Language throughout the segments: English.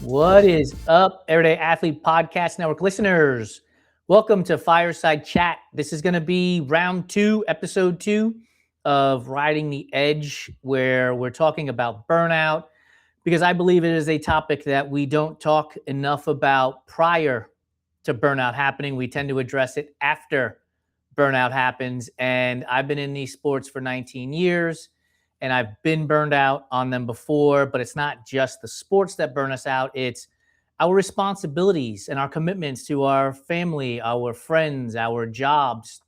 What is up, Everyday Athlete Podcast Network listeners? Welcome to Fireside Chat. This is going to be round 2, episode 2 of Riding the Edge, where we're talking about burnout, because I believe it is a topic that we don't talk enough about prior to burnout happening. We tend to address it after burnout happens. And I've been in these sports for 19 years. And I've been burned out on them before, but it's not just the sports that burn us out. It's our responsibilities and our commitments to our family, our friends, our jobs,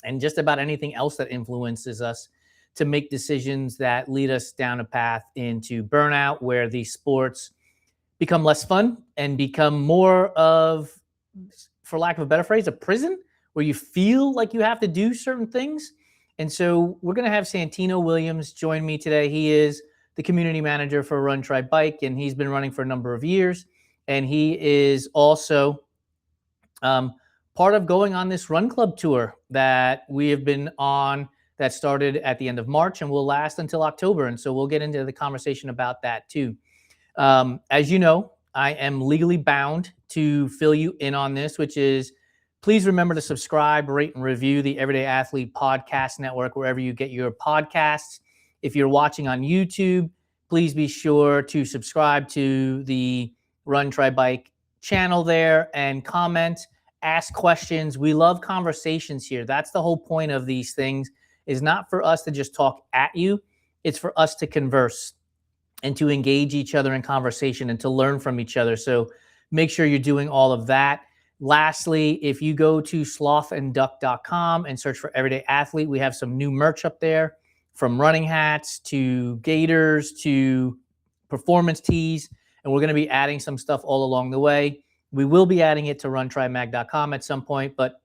and just about anything else that influences us to make decisions that lead us down a path into burnout, where these sports become less fun and become more of, for lack of a better phrase, a prison where you feel like you have to do certain things. And so we're going to have Santino Williams join me today. He is the community manager for Run, Try, Bike, and he's been running for a number of years. And he is also part of going on this run club tour that we have been on, that started at the end of March and will last until October. And so we'll get into the conversation about that too. As you know, I am legally bound to fill you in on this, which is, please remember to subscribe, rate, and review the Everyday Athlete Podcast Network wherever you get your podcasts. If you're watching on YouTube, please be sure to subscribe to the Run, Try, Bike channel there and comment, ask questions. We love conversations here. That's the whole point of these things, is not for us to just talk at you. It's for us to converse and to engage each other in conversation and to learn from each other. So make sure you're doing all of that. Lastly, if you go to slothandduck.com and search for Everyday Athlete, we have some new merch up there, from running hats to gaiters to performance tees, and we're going to be adding some stuff all along the way. We will be adding it to runtrymag.com at some point, but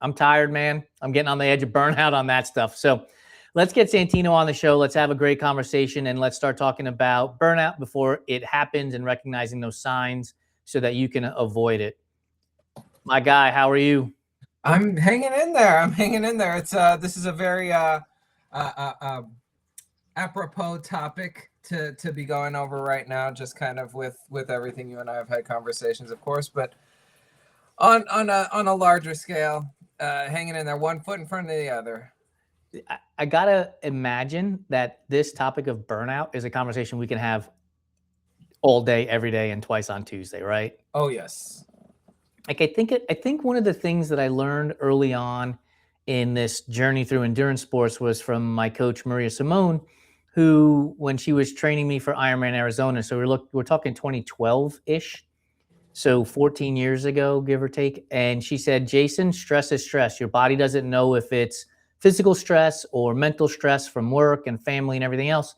I'm tired, man. I'm getting on the edge of burnout on that stuff. So let's get Santino on the show. Let's have a great conversation, and let's start talking about burnout before it happens and recognizing those signs so that you can avoid it. My guy, how are you? I'm hanging in there. It's this is a very apropos topic to be going over right now, just kind of with everything you and I have had conversations, of course, but on a larger scale, hanging in there, one foot in front of the other. I gotta imagine that this topic of burnout is a conversation we can have all day, every day, and twice on Tuesday, right? Oh yes. Like I think one of the things that I learned early on in this journey through endurance sports was from my coach, Maria Simone, who, when she was training me for Ironman Arizona, so we're talking 2012-ish, so 14 years ago, give or take. And she said, Jason, stress is stress. Your body doesn't know if it's physical stress or mental stress from work and family and everything else.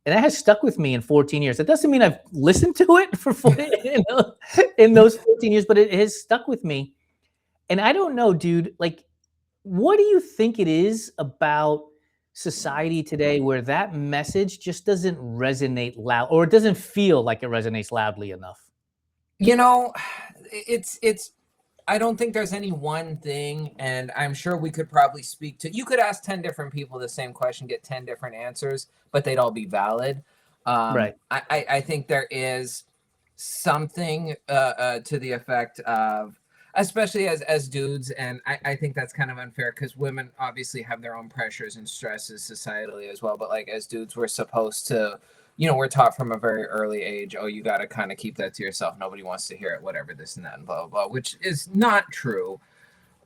And that has stuck with me in 14 years. It doesn't mean I've listened to it for in those 14 years, but it has stuck with me. And I don't know, dude, like, what do you think it is about society today where that message just doesn't resonate loud, or it doesn't feel like it resonates loudly enough? You know, it's I don't think there's any one thing, and I'm sure we could probably you could ask 10 different people the same question, get 10 different answers, but they'd all be valid. Right. I think there is something to the effect of, especially as dudes, and I think that's kind of unfair because women obviously have their own pressures and stresses societally as well, but like as dudes, we're supposed to, we're taught from a very early age, oh, you got to kind of keep that to yourself. Nobody wants to hear it, whatever, this and that, and blah, blah, blah, which is not true.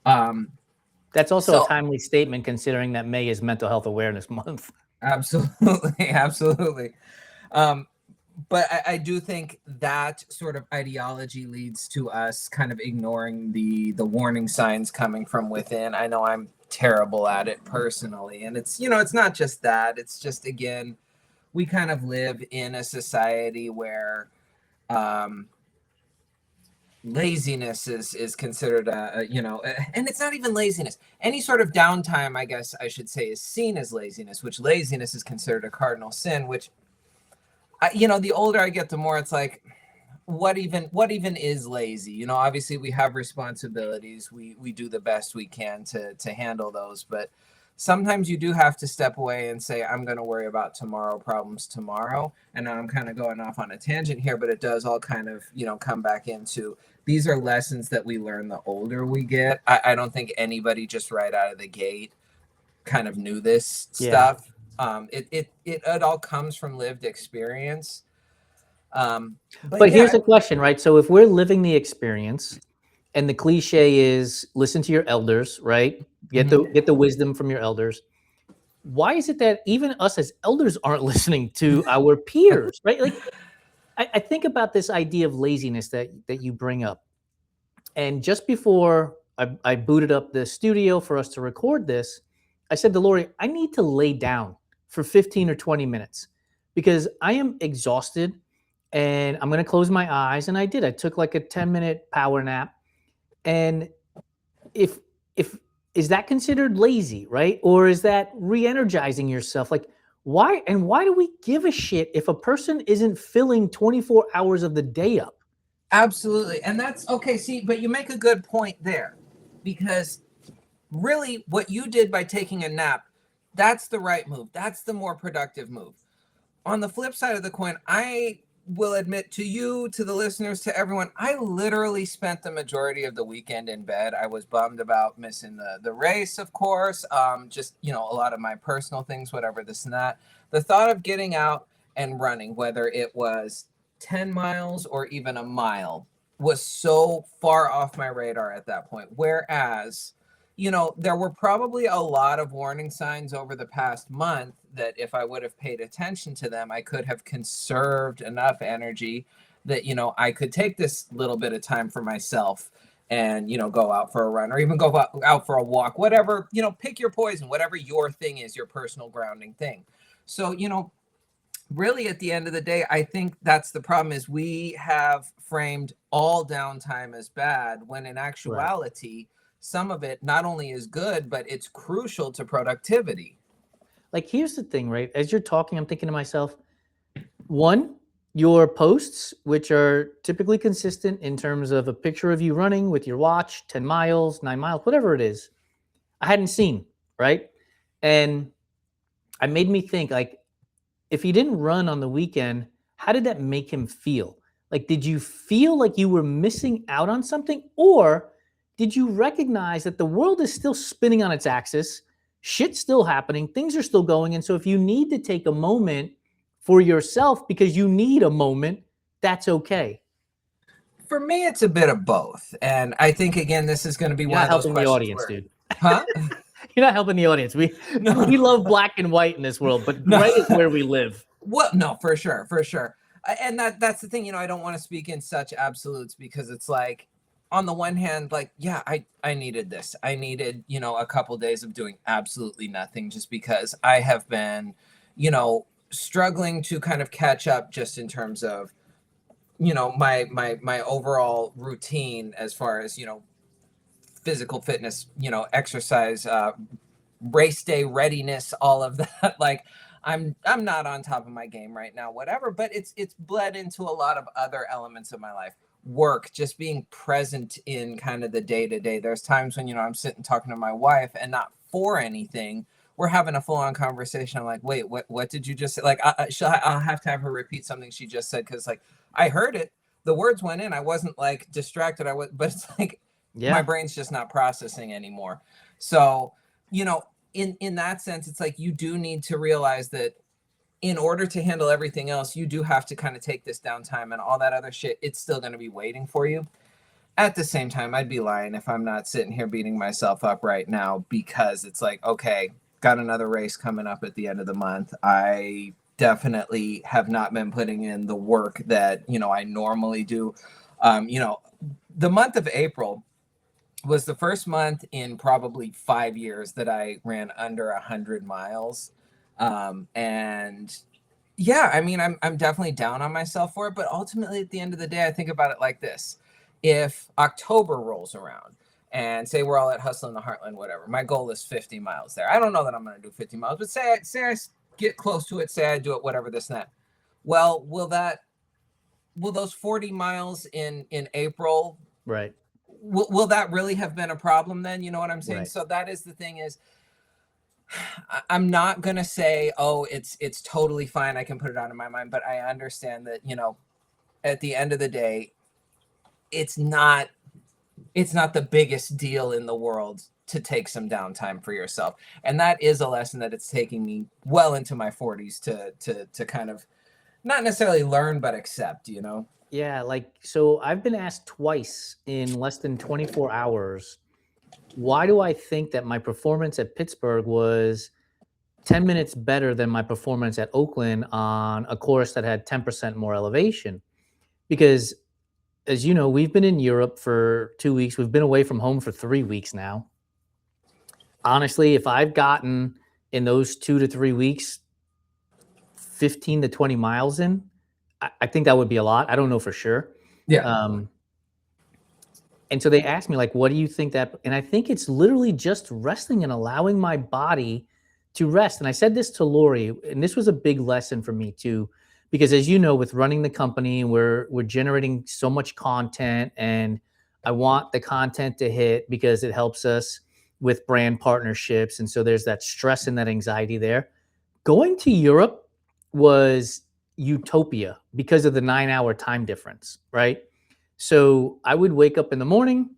That's also a timely statement, considering that May is Mental Health Awareness Month. Absolutely. Absolutely. But I do think that sort of ideology leads to us kind of ignoring the warning signs coming from within. I know I'm terrible at it personally. And it's, it's not just that. It's just, again, we kind of live in a society where laziness is considered and it's not even laziness. Any sort of downtime, I guess I should say, is seen as laziness, which laziness is considered a cardinal sin, which, the older I get, the more it's like, what even is lazy? Obviously we have responsibilities. We do the best we can to handle those, but sometimes you do have to step away and say, I'm going to worry about tomorrow problems tomorrow. And now I'm kind of going off on a tangent here, but it does all kind of, come back into, these are lessons that we learn the older we get. I don't think anybody just right out of the gate kind of knew this Yeah. stuff. It all comes from lived experience. But Yeah. here's the question, right? So if we're living the experience, and the cliche is listen to your elders, right? Get the wisdom from your elders. Why is it that even us as elders aren't listening to our peers, right? Like I think about this idea of laziness that you bring up. And just before I booted up the studio for us to record this, I said to Lori, I need to lay down for 15 or 20 minutes because I am exhausted and I'm going to close my eyes. And I did. I took like a 10-minute power nap. And if is that considered lazy, right? Or is that re-energizing yourself? Like why do we give a shit if a person isn't filling 24 hours of the day up? Absolutely. And that's okay. See, but you make a good point there, because really what you did by taking a nap, that's the right move. That's the more productive move. On the flip side of the coin, I will admit to you, to the listeners, to everyone, I literally spent the majority of the weekend in bed. I was bummed about missing the race, of course. Just, a lot of my personal things, whatever, this and that. The thought of getting out and running, whether it was 10 miles or even a mile, was so far off my radar at that point. Whereas, there were probably a lot of warning signs over the past month that if I would have paid attention to them, I could have conserved enough energy that, I could take this little bit of time for myself and, go out for a run or even go out for a walk, whatever, pick your poison, whatever your thing is, your personal grounding thing. So, really at the end of the day, I think that's the problem, is we have framed all downtime as bad when in actuality, some of it not only is good, but it's crucial to productivity. Like, here's the thing, right? As you're talking, I'm thinking to myself, one, your posts, which are typically consistent in terms of a picture of you running with your watch, 10 miles, 9 miles, whatever it is, I hadn't seen, right? And it made me think, like, if he didn't run on the weekend, how did that make him feel? Like, did you feel like you were missing out on something? Or did you recognize that the world is still spinning on its axis? Shit's still happening. Things are still going. And so if you need to take a moment for yourself because you need a moment, that's okay. For me, it's a bit of both. And I think, again, this is going to be one of those questions. You're not helping the audience, where, dude. Huh? You're not helping the audience. We love black and white in this world, but gray is where we live. Well, no, for sure. And that's the thing, I don't want to speak in such absolutes, because it's like, on the one hand, like, yeah, I needed this. I needed, a couple days of doing absolutely nothing, just because I have been, struggling to kind of catch up just in terms of, my overall routine as far as, physical fitness, exercise, race day readiness, all of that. Like, I'm not on top of my game right now, whatever, but it's bled into a lot of other elements of my life. Work, just being present in kind of the day-to-day. There's times when, I'm sitting talking to my wife and not for anything. We're having a full-on conversation. I'm like, wait, what did you just say? Like, I'll have to have her repeat something she just said, because, like, I heard it. The words went in. I wasn't, like, distracted. But it's like, my brain's just not processing anymore. So, in that sense, it's like, you do need to realize that in order to handle everything else, you do have to kind of take this downtime, and all that other shit, it's still going to be waiting for you. At the same time, I'd be lying if I'm not sitting here beating myself up right now, because it's like, okay, got another race coming up at the end of the month. I definitely have not been putting in the work that, I normally do. The month of April was the first month in probably 5 years that I ran under 100 miles. And yeah, I mean, I'm definitely down on myself for it, but ultimately at the end of the day, I think about it like this. If October rolls around and say we're all at Hustle in the Heartland, whatever, my goal is 50 miles there. I don't know that I'm going to do 50 miles, but say I get close to it, say I do it, whatever, this and that. Well, will those 40 miles in April, right? Will that really have been a problem then? You know what I'm saying? Right. So that is the thing, is I'm not gonna say, oh, it's totally fine, I can put it out of my mind, but I understand that, at the end of the day, it's not the biggest deal in the world to take some downtime for yourself. And that is a lesson that it's taking me well into my 40s to kind of not necessarily learn, but accept, Yeah, so I've been asked twice in less than 24 hours, why do I think that my performance at Pittsburgh was 10 minutes better than my performance at Oakland on a course that had 10% more elevation? Because, as you know, we've been in Europe for 2 weeks. We've been away from home for 3 weeks now. Honestly, if I've gotten in those 2 to 3 weeks 15 to 20 miles in, I think that would be a lot. I don't know for sure. Yeah. And so they asked me, like, what do you think that? And I think it's literally just resting and allowing my body to rest. And I said this to Lori, and this was a big lesson for me too, because as you know, with running the company, we're generating so much content, and I want the content to hit because it helps us with brand partnerships. And so there's that stress and that anxiety there. Going to Europe was utopia because of the 9-hour time difference, right? So I would wake up in the morning,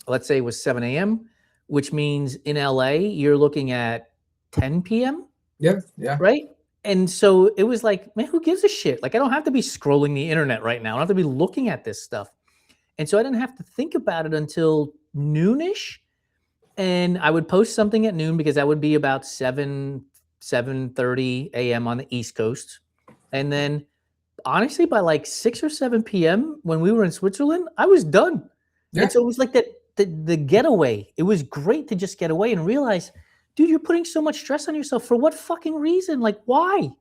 let's say it was 7 a.m., which means in LA, you're looking at 10 p.m. Yeah. Yeah. Right. And so it was like, man, who gives a shit? Like, I don't have to be scrolling the internet right now. I don't have to be looking at this stuff. And so I didn't have to think about it until noonish. And I would post something at noon because that would be about 7:30 a.m. on the East Coast. And then honestly, by like 6 or 7 p.m. when we were in Switzerland, I was done. Yeah. And so it was like the getaway. It was great to just get away and realize, dude, you're putting so much stress on yourself for what fucking reason? Like, why?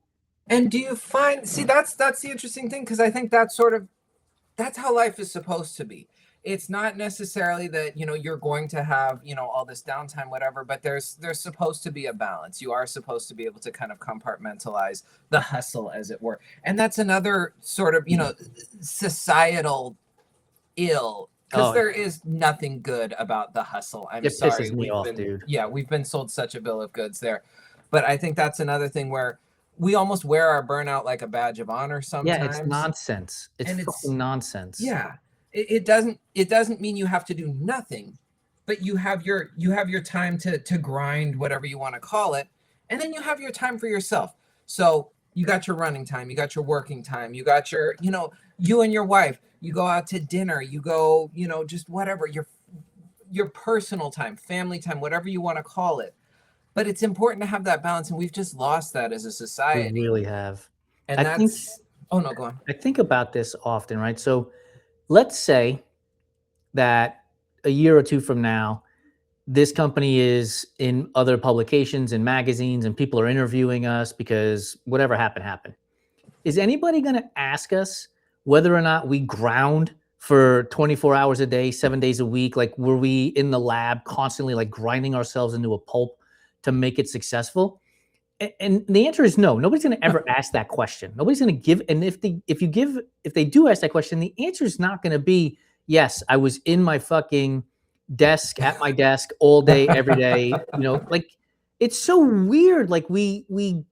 And do you find, see, that's the interesting thing, because I think that's how life is supposed to be. It's not necessarily that, you're going to have, all this downtime, whatever, but there's supposed to be a balance. You are supposed to be able to kind of compartmentalize the hustle, as it were. And that's another sort of, societal ill, because there is nothing good about the hustle. I'm sorry. Pisses me off, dude. Yeah, we've been sold such a bill of goods there. But I think that's another thing where we almost wear our burnout like a badge of honor sometimes. Yeah, it's nonsense. It's fucking nonsense. Yeah. It doesn't mean you have to do nothing, but you have your time to grind, whatever you want to call it, and then you have your time for yourself. So you got your running time, you got your working time, you got your, you and your wife, you go out to dinner, you go, just whatever, your personal time, family time, whatever you want to call it. But it's important to have that balance, and we've just lost that as a society. We really have. And oh no, go on. I think about this often, right? So let's say that a year or two from now, this company is in other publications and magazines, and people are interviewing us because whatever happened. Is anybody going to ask us whether or not we ground for 24 hours a day, 7 days a week? Like, were we in the lab constantly, like, grinding ourselves into a pulp to make it successful? And the answer is no. Nobody's going to ever ask that question. Nobody's going to give. And if they do ask that question, the answer is not going to be, yes, I was in my fucking desk at my desk all day, every day. Like, it's so weird. Like, we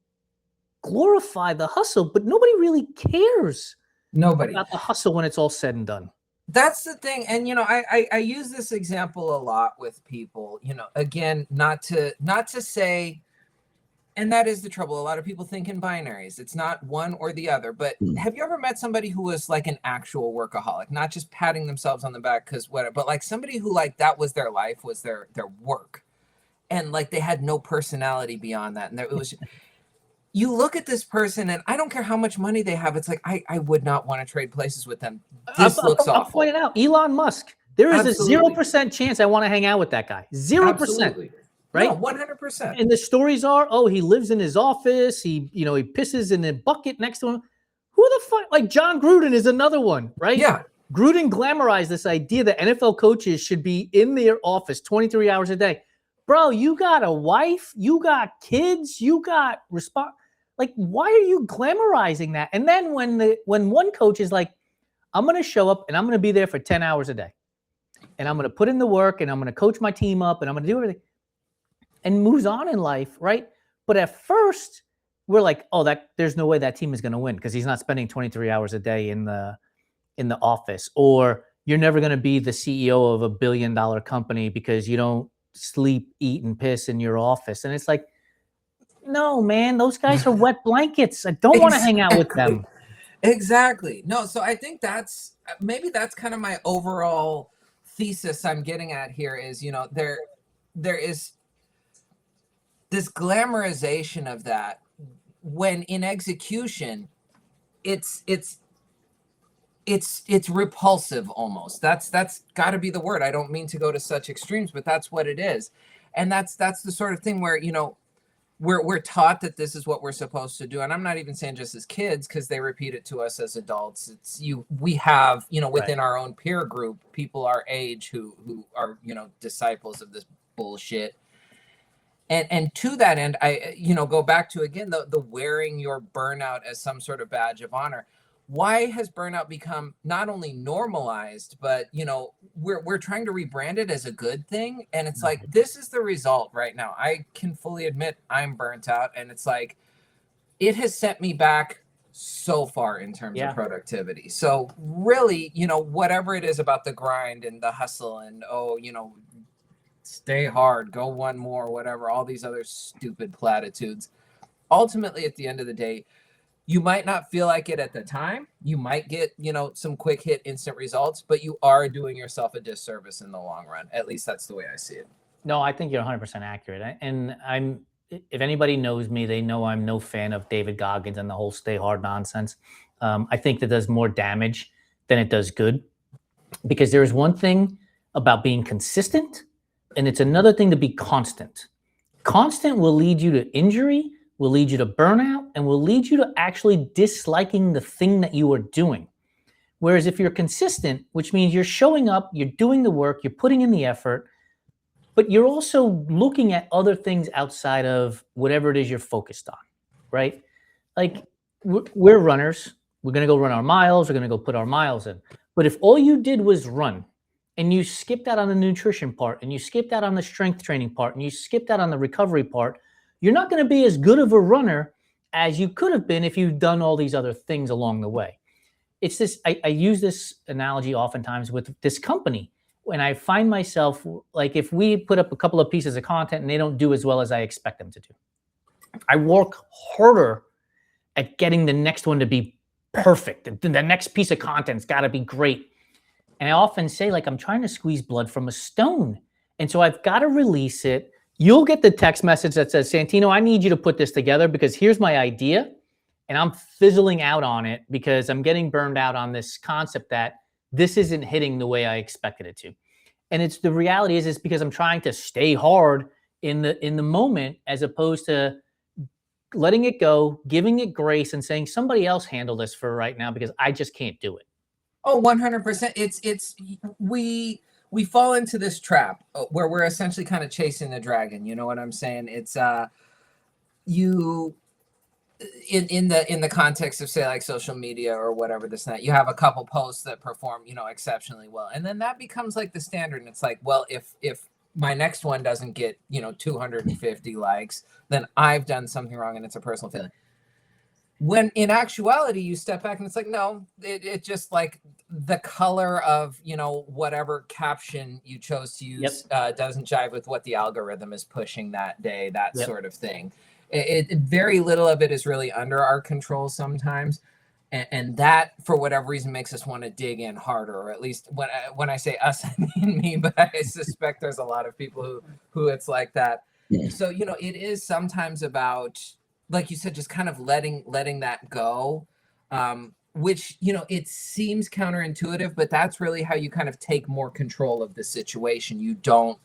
glorify the hustle, but nobody really cares. Nobody about the hustle when it's all said and done. That's the thing. And, I use this example a lot with people, again, not to say, and that is the trouble. A lot of people think in binaries. It's not one or the other. But have you ever met somebody who was like an actual workaholic, not just patting themselves on the back because whatever, but like somebody who, like, that was their life, was their work, and like they had no personality beyond that. And it was, you look at this person, and I don't care how much money they have. It's like, I would not want to trade places with them. This looks awful. I'll point it out. Elon Musk. There is Absolutely. a 0% chance I want to hang out with that guy. 0%. Absolutely. Right? No, 100%. And the stories are, he lives in his office. He pisses in a bucket next to him. Who the fuck? Like, John Gruden is another one, right? Yeah. Gruden glamorized this idea that NFL coaches should be in their office 23 hours a day. Bro, you got a wife, you got kids, you got like, why are you glamorizing that? And then when one coach is like, I'm going to show up and I'm going to be there for 10 hours a day, and I'm going to put in the work, and I'm going to coach my team up, and I'm going to do everything. and moves on in life, right? But at first, we're like, oh, that there's no way that team is going to win because he's not spending 23 hours a day in the office, or you're never going to be the CEO of a billion-dollar company because you don't sleep, eat, and piss in your office. And it's like, no, man, those guys are wet blankets. I don't want to hang out with them. Exactly. No, so I think that's kind of my overall thesis I'm getting at here is, there is this glamorization of that when in execution it's repulsive almost. That's got to be the word. I don't mean to go to such extremes, but that's what it is. And that's the sort of thing where, we're taught that this is what we're supposed to do. And I'm not even saying just as kids, because they repeat it to us as adults. We have, within our own peer group, people our age who are, disciples of this bullshit. And to that end, I, go back to, again, the wearing your burnout as some sort of badge of honor. Why has burnout become not only normalized, but, we're trying to rebrand it as a good thing? And it's like, this is the result right now. I can fully admit I'm burnt out. And it's like, it has set me back so far in terms of productivity. So really, whatever it is about the grind and the hustle and, stay hard, go one more, whatever, all these other stupid platitudes. Ultimately, at the end of the day, you might not feel like it at the time. You might get, some quick hit instant results, but you are doing yourself a disservice in the long run. At least that's the way I see it. No, I think you're 100% accurate. And if anybody knows me, they know I'm no fan of David Goggins and the whole stay hard nonsense. I think that does more damage than it does good, because there is one thing about being consistent, and it's another thing to be constant. Constant will lead you to injury, will lead you to burnout, and will lead you to actually disliking the thing that you are doing. Whereas if you're consistent, which means you're showing up, you're doing the work, you're putting in the effort, but you're also looking at other things outside of whatever it is you're focused on, right? Like, we're runners. We're going to go run our miles. We're going to go put our miles in. But if all you did was run, and you skipped out on the nutrition part, and you skipped out on the strength training part, and you skipped out on the recovery part, you're not going to be as good of a runner as you could have been if you'd done all these other things along the way. It's this, I use this analogy oftentimes with this company. When I find myself, like, if we put up a couple of pieces of content and they don't do as well as I expect them to do, I work harder at getting the next one to be perfect. The next piece of content's got to be great. And I often say, like, I'm trying to squeeze blood from a stone. And so I've got to release it. You'll get the text message that says, Santino, I need you to put this together because here's my idea. And I'm fizzling out on it because I'm getting burned out on this concept that this isn't hitting the way I expected it to. And it's the reality is because I'm trying to stay hard in the moment, as opposed to letting it go, giving it grace, and saying somebody else handle this for right now because I just can't do it. Oh, 100%. We fall into this trap where we're essentially kind of chasing the dragon. You know what I'm saying? It's in the context of, say, like social media or whatever, this and that, you have a couple posts that perform, exceptionally well. And then that becomes like the standard. And it's like, well, if my next one doesn't get, 250 likes, then I've done something wrong and it's a personal feeling. When in actuality, you step back and it's like, no, it just like the color of, whatever caption you chose to use doesn't jive with what the algorithm is pushing that day, that sort of thing. It very little of it is really under our control sometimes. And that, for whatever reason, makes us want to dig in harder, or at least when I say us, I mean me, but I suspect there's a lot of people who it's like that. Yeah. So, it is sometimes about, like you said, just kind of letting that go, which, it seems counterintuitive, but that's really how you kind of take more control of the situation. You don't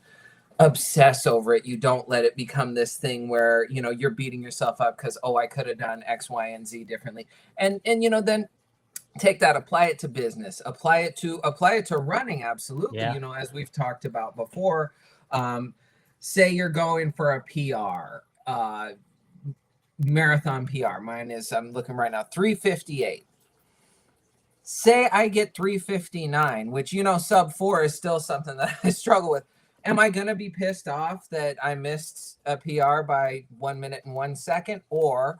obsess over it. You don't let it become this thing where, you're beating yourself up because, I could have done X, Y, and Z differently. And then take that, apply it to business, apply it to running. Absolutely. Yeah. As we've talked about before, say you're going for a PR, marathon PR. Mine is, I'm looking right now, 3:58. Say I get 3:59, which, sub 4 is still something that I struggle with. Am I going to be pissed off that I missed a PR by 1 minute and 1 second? Or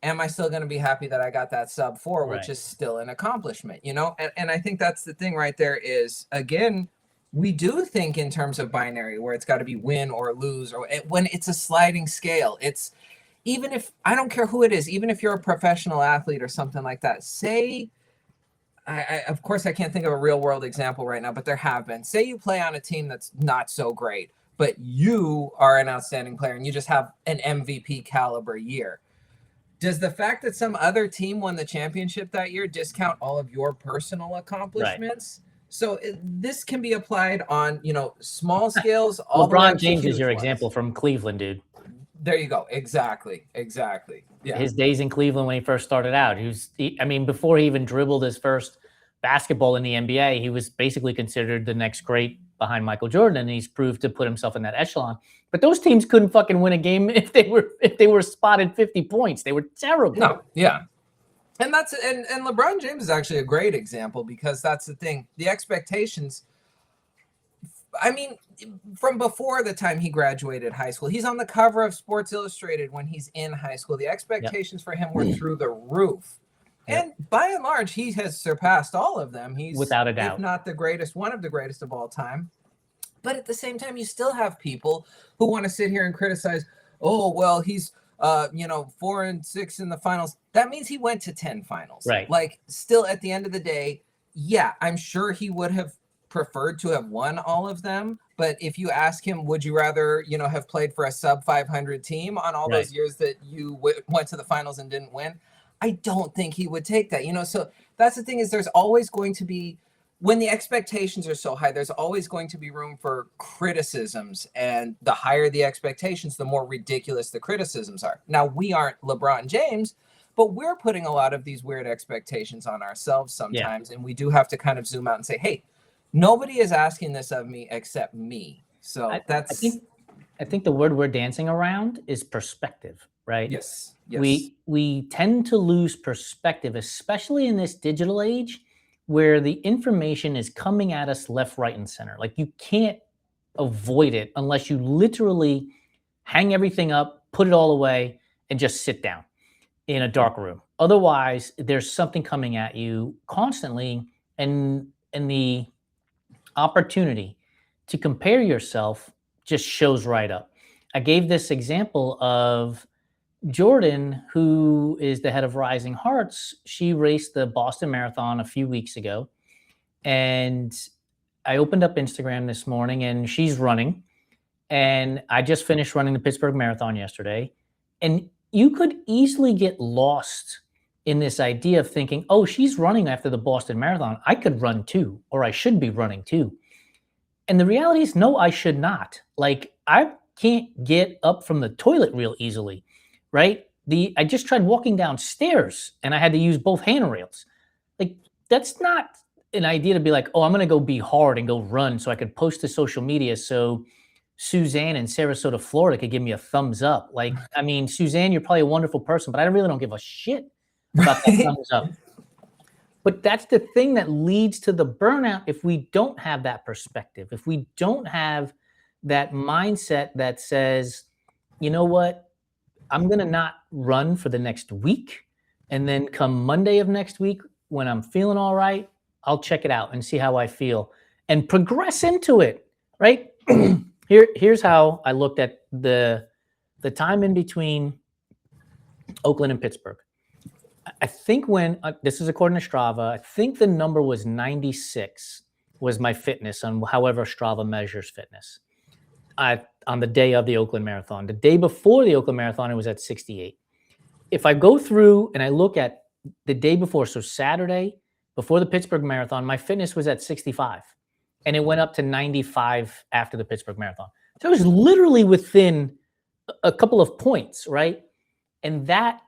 am I still going to be happy that I got that sub 4, which Right. is still an accomplishment, you know? And I think that's the thing right there is, again, we do think in terms of binary where it's got to be win or lose, or when it's a sliding scale. It's, even if, I don't care who it is, even if you're a professional athlete or something like that, say, of course, I can't think of a real world example right now, but there have been. Say you play on a team that's not so great, but you are an outstanding player and you just have an MVP caliber year. Does the fact that some other team won the championship that year discount all of your personal accomplishments? Right. So this can be applied on, small scales. All LeBron James is your example from Cleveland, dude. There you go. Exactly. Yeah. His days in Cleveland when he first started out, before he even dribbled his first basketball in the NBA, he was basically considered the next great behind Michael Jordan, and he's proved to put himself in that echelon. But those teams couldn't fucking win a game if they were spotted 50 points. They were terrible. No, yeah. And and LeBron James is actually a great example, because that's the thing. The expectations, I mean, from before the time he graduated high school, he's on the cover of Sports Illustrated when he's in high school. The expectations for him were through the roof. And by and large, he has surpassed all of them. He's, without a doubt, if not the greatest, one of the greatest of all time. But at the same time, you still have people who want to sit here and criticize, oh, well, he's 4-6 in the finals. That means he went to 10 finals. Right. Like, still at the end of the day, yeah, I'm sure he would have preferred to have won all of them. But if you ask him, would you rather, have played for a sub 500 team on all those years that you went to the finals and didn't win? I don't think he would take that, So that's the thing, is there's always going to be, when the expectations are so high, there's always going to be room for criticisms. And the higher the expectations, the more ridiculous the criticisms are. Now, we aren't LeBron James, but we're putting a lot of these weird expectations on ourselves sometimes. Yeah. And we do have to kind of zoom out and say, hey, nobody is asking this of me except me. So I think the word we're dancing around is perspective, right? Yes. We tend to lose perspective, especially in this digital age where the information is coming at us left, right, and center. Like, you can't avoid it unless you literally hang everything up, put it all away, and just sit down in a dark room. Otherwise, there's something coming at you constantly, and the opportunity to compare yourself just shows right up. I gave this example of Jordan, who is the head of Rising Hearts. She raced the Boston Marathon a few weeks ago. And I opened up Instagram this morning and she's running. And I just finished running the Pittsburgh Marathon yesterday. And you could easily get lost in this idea of thinking, oh, she's running after the Boston Marathon. I could run too, or I should be running too. And the reality is, no, I should not. Like, I can't get up from the toilet real easily. Right? I just tried walking downstairs and I had to use both handrails. Like, that's not an idea to be like, oh, I'm going to go be hard and go run so I could post to social media so Suzanne in Sarasota, Florida could give me a thumbs up. Like, I mean, Suzanne, you're probably a wonderful person, but I really don't give a shit about that thumbs up. But that's the thing that leads to the burnout if we don't have that perspective, if we don't have that mindset that says, you know what? I'm going to not run for the next week. And then come Monday of next week, when I'm feeling all right, I'll check it out and see how I feel and progress into it. Right? Here's how I looked at the time in between Oakland and Pittsburgh. I think when, this is according to Strava, I think the number was 96 was my fitness on however Strava measures fitness. On the day of the Oakland Marathon. The day before the Oakland Marathon, it was at 68. If I go through and I look at the day before, so Saturday, before the Pittsburgh Marathon, my fitness was at 65. And it went up to 95 after the Pittsburgh Marathon. So I was literally within a couple of points, right? And that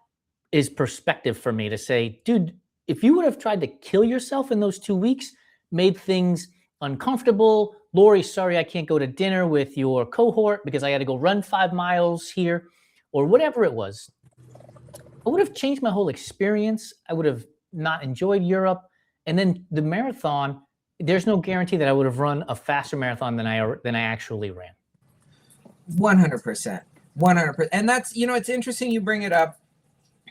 is perspective for me to say, dude, if you would have tried to kill yourself in those 2 weeks, made things uncomfortable. Lori, sorry, I can't go to dinner with your cohort because I had to go run 5 miles here, or whatever it was. I would have changed my whole experience. I would have not enjoyed Europe. And then the marathon, there's no guarantee that I would have run a faster marathon than I actually ran. 100%. 100%. And that's, it's interesting you bring it up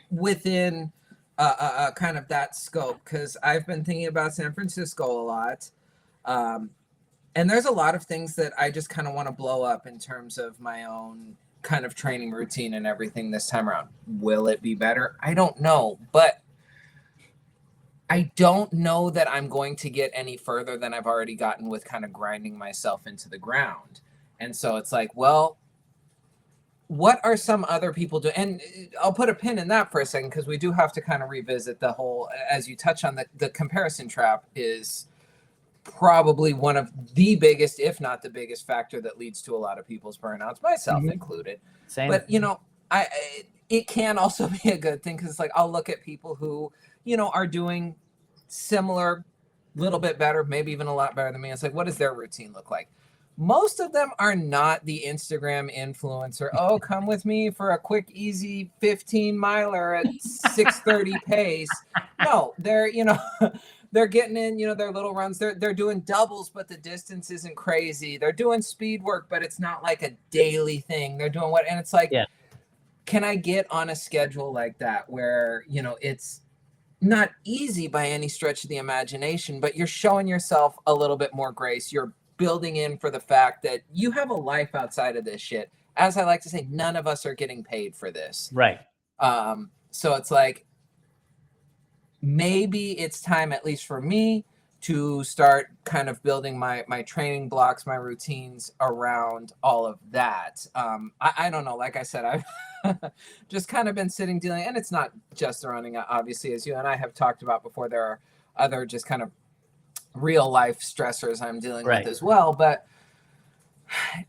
within kind of that scope, because I've been thinking about San Francisco a lot. And there's a lot of things that I just kind of want to blow up in terms of my own kind of training routine and everything this time around. Will it be better? I don't know, but I don't know that I'm going to get any further than I've already gotten with kind of grinding myself into the ground. And so it's like, well, what are some other people doing? And I'll put a pin in that for a second, because we do have to kind of revisit the whole, as you touch on, the comparison trap is probably one of the biggest, if not the biggest factor that leads to a lot of people's burnouts, myself included. Same. But, it can also be a good thing, because it's like, I'll look at people who, are doing similar, little bit better, maybe even a lot better than me. It's like, what does their routine look like? Most of them are not the Instagram influencer. Oh, come with me for a quick, easy 15 miler at 6:30 pace. No, they're, they're getting in, their little runs. They're doing doubles, but the distance isn't crazy. They're doing speed work, but it's not like a daily thing. They're doing what, and it's like, can I get on a schedule like that where, it's not easy by any stretch of the imagination, but you're showing yourself a little bit more grace. You're building in for the fact that you have a life outside of this shit. As I like to say, none of us are getting paid for this. Right. So it's like, maybe it's time, at least for me, to start kind of building my training blocks, my routines around all of that. I don't know. Like I said, I've just kind of been dealing, and it's not just the running, obviously, as you and I have talked about before. There are other just kind of real life stressors I'm dealing with as well. But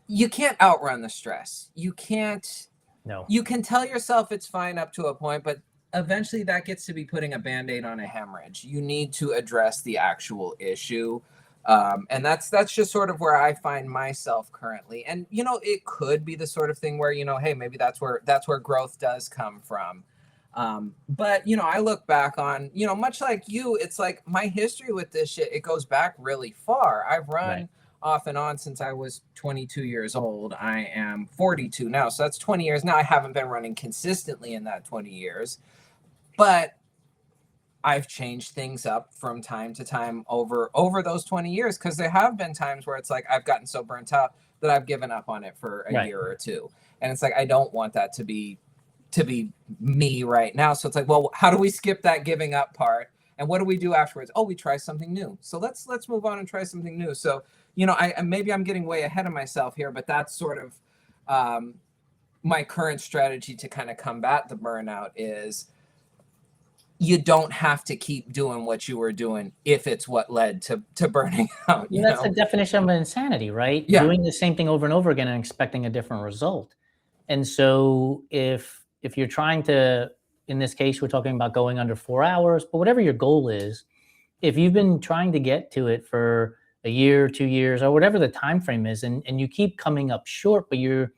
you can't outrun the stress. You can't. No. You can tell yourself it's fine up to a point, but eventually that gets to be putting a Band-Aid on a hemorrhage. You need to address the actual issue. And that's just sort of where I find myself currently. And, it could be the sort of thing where, hey, maybe that's where growth does come from. But, I look back on, much like you, it's like my history with this shit, it goes back really far. I've run off and on since I was 22 years old. I am 42 now. So that's 20 years. Now I haven't been running consistently in that 20 years. But I've changed things up from time to time over those 20 years, because there have been times where it's like I've gotten so burnt out that I've given up on it for a year or two. And it's like, I don't want that to be me right now. So it's like, well, how do we skip that giving up part? And what do we do afterwards? Oh, we try something new. So let's move on and try something new. So, maybe I'm getting way ahead of myself here, but that's sort of my current strategy to kind of combat the burnout is, you don't have to keep doing what you were doing if it's what led to burning out. That's the definition of insanity, right? Yeah. Doing the same thing over and over again and expecting a different result. And so if you're trying to, in this case, we're talking about going under 4 hours, but whatever your goal is, if you've been trying to get to it for a year, 2 years, or whatever the time frame is, and you keep coming up short, but you're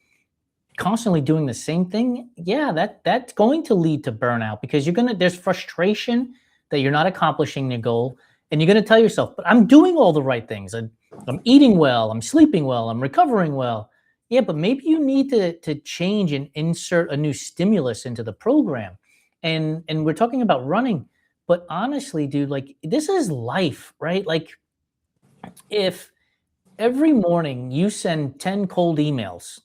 constantly doing the same thing, that's going to lead to burnout, because there's frustration that you're not accomplishing your goal, and you're going to tell yourself, but I'm doing all the right things. I'm eating well, I'm sleeping well, I'm recovering well. Yeah, but maybe you need to change and insert a new stimulus into the program. And we're talking about running, but honestly, dude, like, this is life, right? Like, if every morning you send 10 cold emails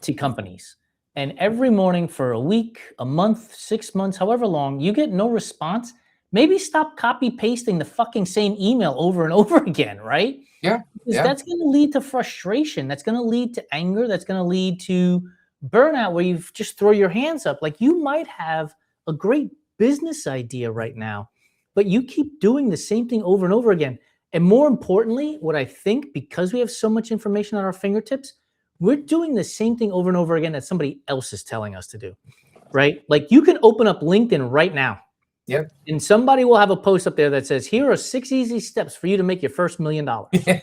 to companies, and every morning for a week, a month, 6 months, however long, you get no response, maybe stop copy pasting the fucking same email over and over again, right? Yeah. That's going to lead to frustration. That's going to lead to anger. That's going to lead to burnout, where you just throw your hands up. Like, you might have a great business idea right now, but you keep doing the same thing over and over again. And more importantly, what I think, because we have so much information at our fingertips, we're doing the same thing over and over again that somebody else is telling us to do, right? Like, you can open up LinkedIn right now. Yep. And somebody will have a post up there that says, here are 6 easy steps for you to make your first $1 million. Yeah.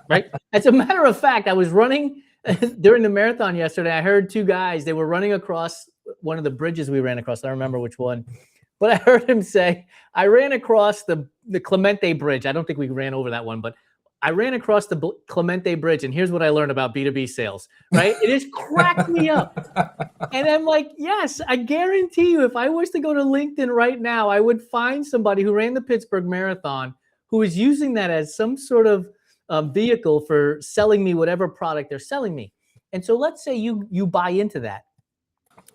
Right? As a matter of fact, I was running during the marathon yesterday. I heard two guys, they were running across one of the bridges we ran across. I don't remember which one, But I heard him say, I ran across the Clemente Bridge. I don't think we ran over that one, but I ran across the Clemente Bridge, and here's what I learned about B2B sales, right? It just cracked me up. And I'm like, yes, I guarantee you, if I was to go to LinkedIn right now, I would find somebody who ran the Pittsburgh Marathon who is using that as some sort of vehicle for selling me whatever product they're selling me. And so let's say you buy into that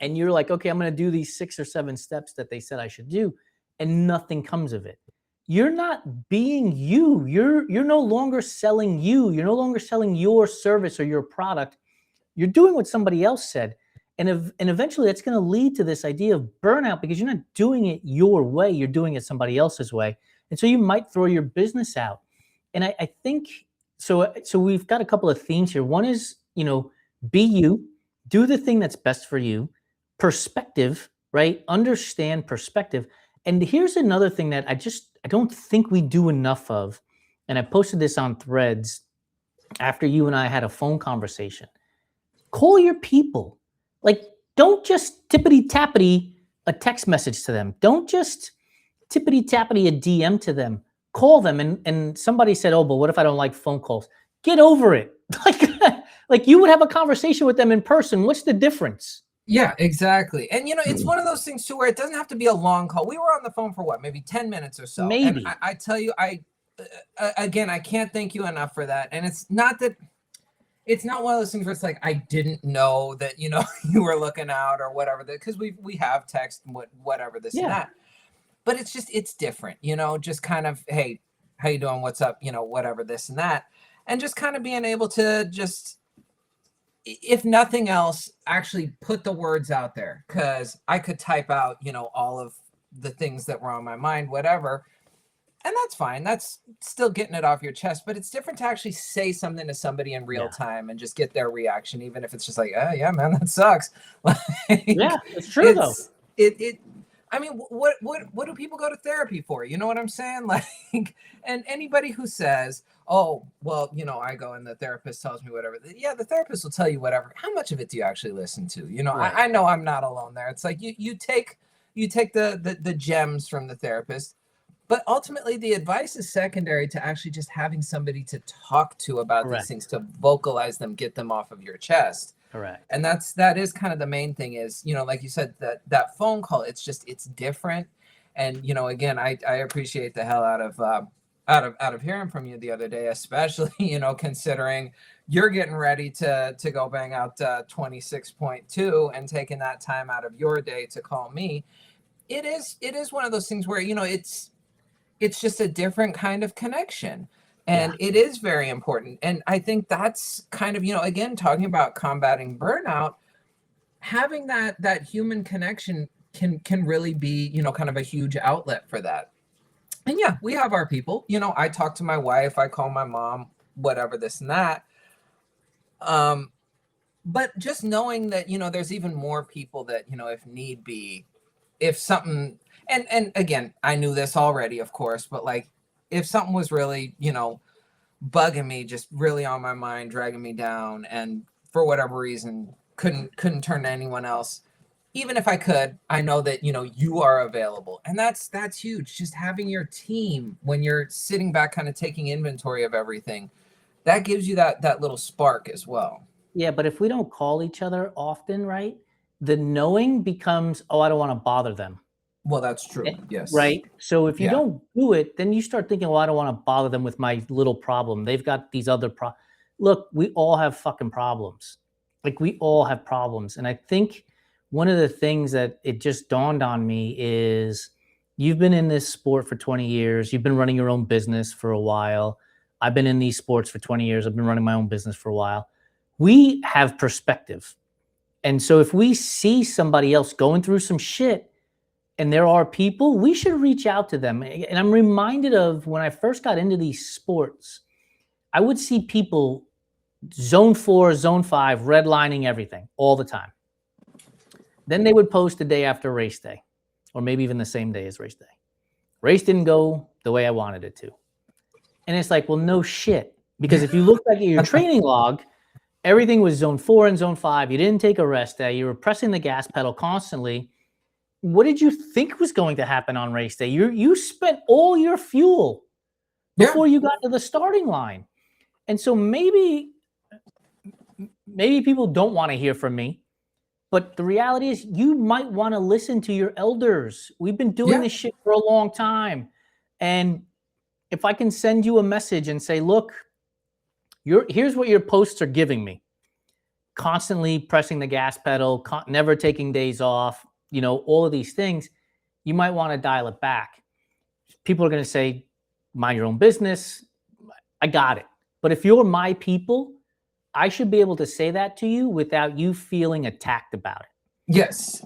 and you're like, okay, I'm going to do these 6 or 7 steps that they said I should do, and nothing comes of it. You're not being you. You're no longer selling you. You're no longer selling your service or your product. You're doing what somebody else said. And eventually that's going to lead to this idea of burnout, because you're not doing it your way. You're doing it somebody else's way. And so you might throw your business out. And I think, so we've got a couple of themes here. One is, be you, do the thing that's best for you. Perspective, right? Understand perspective. And here's another thing that I don't think we do enough of. And I posted this on Threads after you and I had a phone conversation. Call your people. Like, don't just tippity-tappity a text message to them. Don't just tippity-tappity a DM to them. Call them. And somebody said, oh, but what if I don't like phone calls? Get over it. Like you would have a conversation with them in person. What's the difference? Yeah, exactly. And, it's one of those things, too, where it doesn't have to be a long call. We were on the phone for what, maybe 10 minutes or so. Maybe. And I tell you, again, I can't thank you enough for that. And it's not one of those things where it's like, I didn't know that, you were looking out or whatever, because we have text, whatever, this and that. But it's different, just kind of, hey, how you doing? What's up? Whatever, this and that. And just kind of being able to just, if nothing else, actually put the words out there, because I could type out, all of the things that were on my mind, whatever. And that's fine. That's still getting it off your chest. But it's different to actually say something to somebody in real time and just get their reaction, even if it's just like, oh, yeah, man, that sucks. Yeah, it's true, though. I mean, what do people go to therapy for? You know what I'm saying? Like, and anybody who says, oh, well, I go and the therapist tells me whatever. Yeah, the therapist will tell you whatever. How much of it do you actually listen to? Right. I know I'm not alone there. It's like you take the gems from the therapist, but ultimately the advice is secondary to actually just having somebody to talk to about these things, to vocalize them, get them off of your chest. Correct. And that is kind of the main thing is, like you said, that phone call, it's different. And, again, I appreciate the hell out of hearing from you the other day, especially, considering you're getting ready to go bang out 26.2 and taking that time out of your day to call me. It is one of those things where, it's just a different kind of connection. And it is very important. And I think that's kind of, again, talking about combating burnout, having that human connection can really be, kind of a huge outlet for that. And yeah, we have our people, I talk to my wife, I call my mom, whatever, this and that. But just knowing that, there's even more people that, if need be, if something, and again, I knew this already, of course, but like, if something was really, bugging me, just really on my mind, dragging me down, and for whatever reason, couldn't turn to anyone else, even if I could, I know that, you are available. And that's huge. Just having your team when you're sitting back, kind of taking inventory of everything, that gives you that little spark as well. Yeah. But if we don't call each other often, right, the knowing becomes, oh, I don't want to bother them. Well, that's true. Yes. Right. So if you don't do it, then you start thinking, well, I don't want to bother them with my little problem. They've got these other problems. Look, we all have fucking problems. Like, we all have problems. And I think one of the things that it just dawned on me is you've been in this sport for 20 years. You've been running your own business for a while. I've been in these sports for 20 years. I've been running my own business for a while. We have perspective. And so if we see somebody else going through some shit, and there are people, we should reach out to them. And I'm reminded of when I first got into these sports, I would see people zone 4, zone 5, redlining everything all the time. Then they would post the day after race day, or maybe even the same day as race day. Race didn't go the way I wanted it to. And it's like, well, no shit. Because if you look back at your training log, everything was zone 4 and zone 5. You didn't take a rest day. You were pressing the gas pedal constantly. what did you think was going to happen on race day? You spent all your fuel before you got to the starting line. And so maybe people don't want to hear from me, but the reality is you might want to listen to your elders. We've been doing this shit for a long time. And if I can send you a message and say, look, here's what your posts are giving me. Constantly pressing the gas pedal, never taking days off, all of these things, you might want to dial it back. People are going to say, mind your own business. I got it. But if you're my people, I should be able to say that to you without you feeling attacked about it. Yes.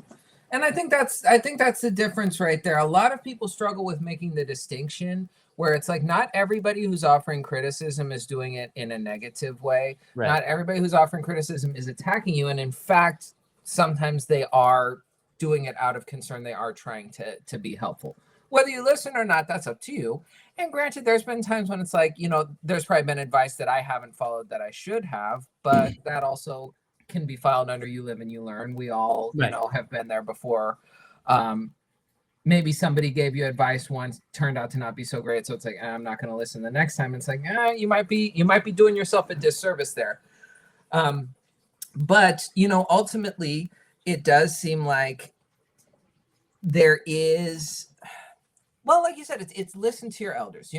And I think that's the difference right there. A lot of people struggle with making the distinction where it's like not everybody who's offering criticism is doing it in a negative way. Right. Not everybody who's offering criticism is attacking you. And in fact, sometimes they are doing it out of concern. They are trying to be helpful. Whether you listen or not, that's up to you. And granted, there's been times when it's like, there's probably been advice that I haven't followed that I should have, but that also can be filed under you live and you learn. We all, have been there before. Maybe somebody gave you advice once, turned out to not be so great. So it's like, I'm not going to listen the next time. It's like, you might be doing yourself a disservice there. But, ultimately it does seem like there is, well, like you said, it's listen to your elders,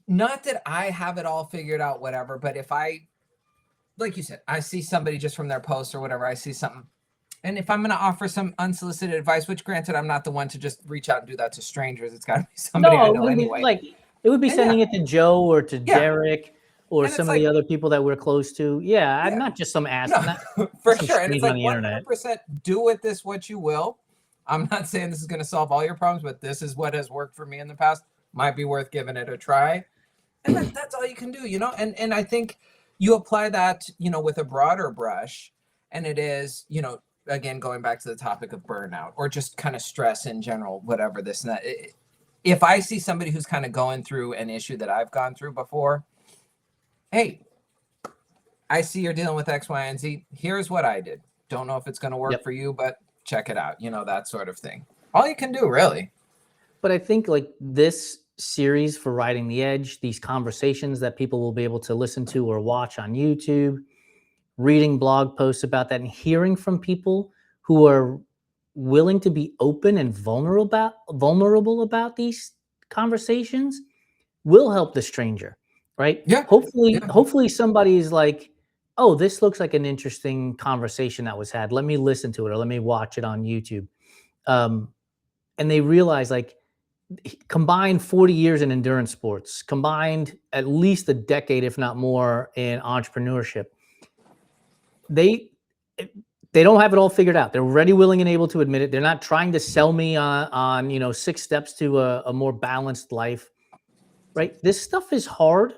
not that I have it all figured out, whatever, but if like you said, I see somebody just from their post or whatever, I see something. And if I'm going to offer some unsolicited advice, which granted, I'm not the one to just reach out and do that to strangers. It's got to be somebody I know anyway. Like it would be sending it to Joe or to Derek or some of the other people that we're close to. Yeah, I'm not just some ass. No, for sure. And it's like 100% do with this what you will. I'm not saying this is going to solve all your problems, but this is what has worked for me in the past. Might be worth giving it a try. And that's all you can do, And I think you apply that, with a broader brush, and it is, again, going back to the topic of burnout or just kind of stress in general, whatever this and that. If I see somebody who's kind of going through an issue that I've gone through before, hey, I see you're dealing with X, Y, and Z. Here's what I did. Don't know if it's going to work for you, but check it out. That sort of thing. All you can do, really. But I think like this series for Riding the Edge, these conversations that people will be able to listen to or watch on YouTube, reading blog posts about that and hearing from people who are willing to be open and vulnerable about these conversations will help the stranger, right? Yeah. Hopefully somebody's like, oh, this looks like an interesting conversation that was had. Let me listen to it or let me watch it on YouTube. And they realize like combined 40 years in endurance sports, combined at least a decade, if not more, in entrepreneurship. They don't have it all figured out. They're ready, willing, and able to admit it. They're not trying to sell me on 6 steps to a more balanced life, right? This stuff is hard.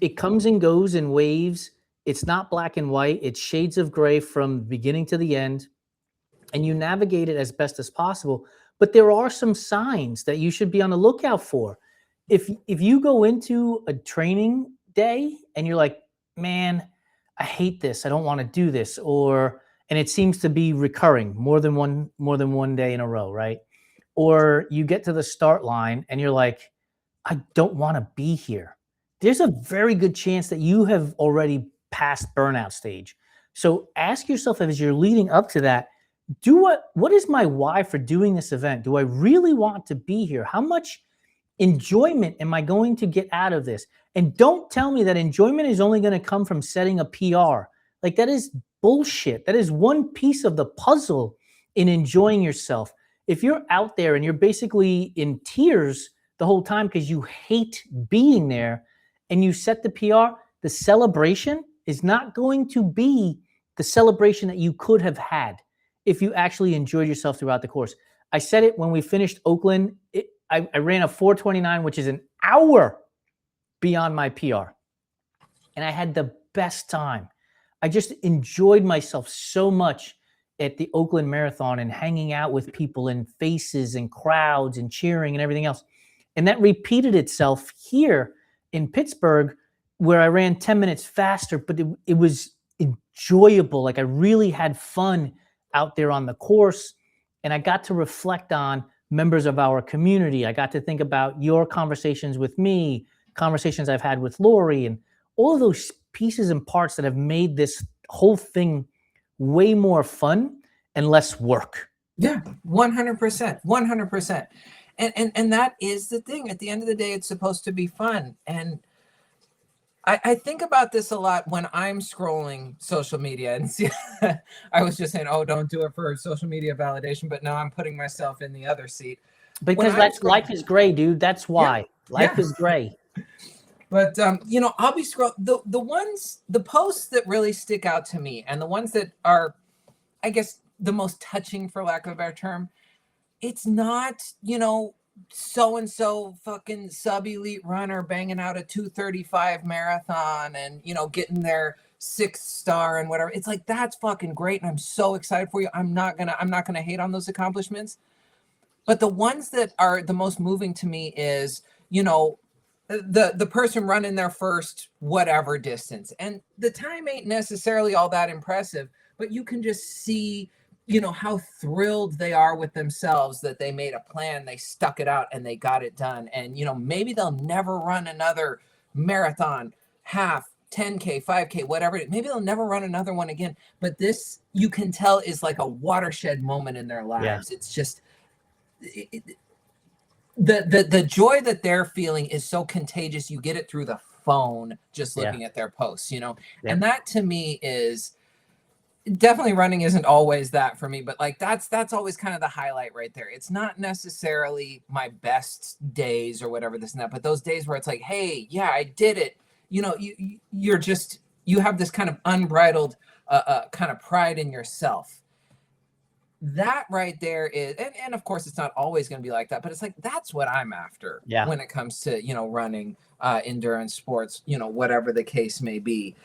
It comes and goes in waves. It's not black and white. It's shades of gray from beginning to the end, and you navigate it as best as possible. But there are some signs that you should be on the lookout for. If you go into a training day and you're like, man, I hate this. I don't want to do this. And it seems to be recurring more than one day in a row, right? Or you get to the start line and you're like, I don't want to be here. There's a very good chance that you have already passed burnout stage. So ask yourself as you're leading up to that, what is my why for doing this event? Do I really want to be here? How much enjoyment am I going to get out of this? And don't tell me that enjoyment is only going to come from setting a PR. Like that is bullshit. That is one piece of the puzzle in enjoying yourself. If you're out there and you're basically in tears the whole time because you hate being there and you set the PR, the celebration is not going to be the celebration that you could have had if you actually enjoyed yourself throughout the course. I said it when we finished Oakland. I ran a 4:29, which is an hour beyond my PR. And I had the best time. I just enjoyed myself so much at the Oakland Marathon and hanging out with people and faces and crowds and cheering and everything else. And that repeated itself here in Pittsburgh, where I ran 10 minutes faster, but it was enjoyable. Like I really had fun out there on the course. and I got to reflect on members of our community. I got to think about your conversations with me, conversations I've had with Lori, and all of those pieces and parts that have made this whole thing way more fun and less work. Yeah, 100%, 100%. And that is the thing. At the end of the day, it's supposed to be fun. And I think about this a lot when I'm scrolling social media and see, I was just saying, oh, don't do it for social media validation, but now I'm putting myself in the other seat. Because that's life is gray, dude. That's why. Life is gray. But I'll be scrolling the posts that really stick out to me, and the ones that are, I guess, the most touching, for lack of a better term. It's not, so-and-so fucking sub-elite runner banging out a 2:35 marathon and, getting their 6th star and whatever. It's like, that's fucking great. And I'm so excited for you. I'm not gonna hate on those accomplishments. But the ones that are the most moving to me is, the person running their first whatever distance. And the time ain't necessarily all that impressive, but you can just see, how thrilled they are with themselves that they made a plan, they stuck it out, and they got it done. And, maybe they'll never run another marathon, half, 10K, 5K, whatever. Maybe they'll never run another one again. But this, you can tell, is like a watershed moment in their lives. Yeah. It's just... The joy that they're feeling is so contagious. You get it through the phone just looking at their posts, and that to me is definitely, running isn't always that for me, but like that's always kind of the highlight right there. It's not necessarily my best days or whatever this and that, but those days where it's like, hey, yeah, I did it. You have this kind of unbridled kind of pride in yourself. That right there is, and of course it's not always going to be like that, but it's like, that's what I'm after when it comes to, running, endurance sports, whatever the case may be.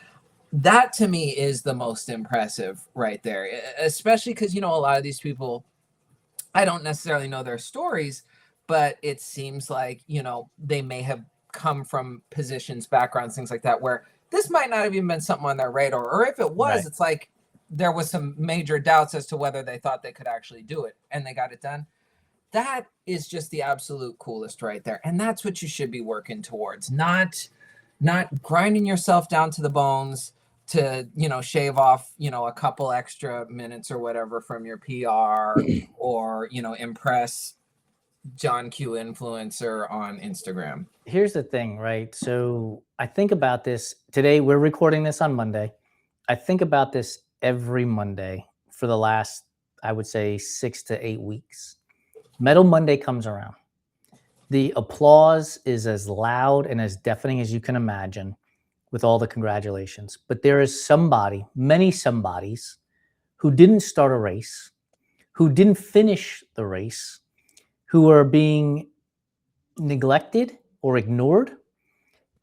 That to me is the most impressive right there, especially because, a lot of these people, I don't necessarily know their stories, but it seems like, they may have come from positions, backgrounds, things like that, where this might not have even been something on their radar, or if it was, it's like, there was some major doubts as to whether they thought they could actually do it, and they got it done. That is just the absolute coolest right there. And that's what you should be working towards, not grinding yourself down to the bones to, shave off, a couple extra minutes or whatever from your PR or, impress John Q influencer on Instagram. Here's the thing, right? So I think about this today. We're recording this on Monday. I think about this every Monday for the last, I would say, 6 to 8 weeks. Medal Monday comes around. The applause is as loud and as deafening as you can imagine with all the congratulations. But there is many somebodies who didn't start a race, who didn't finish the race, who are being neglected or ignored.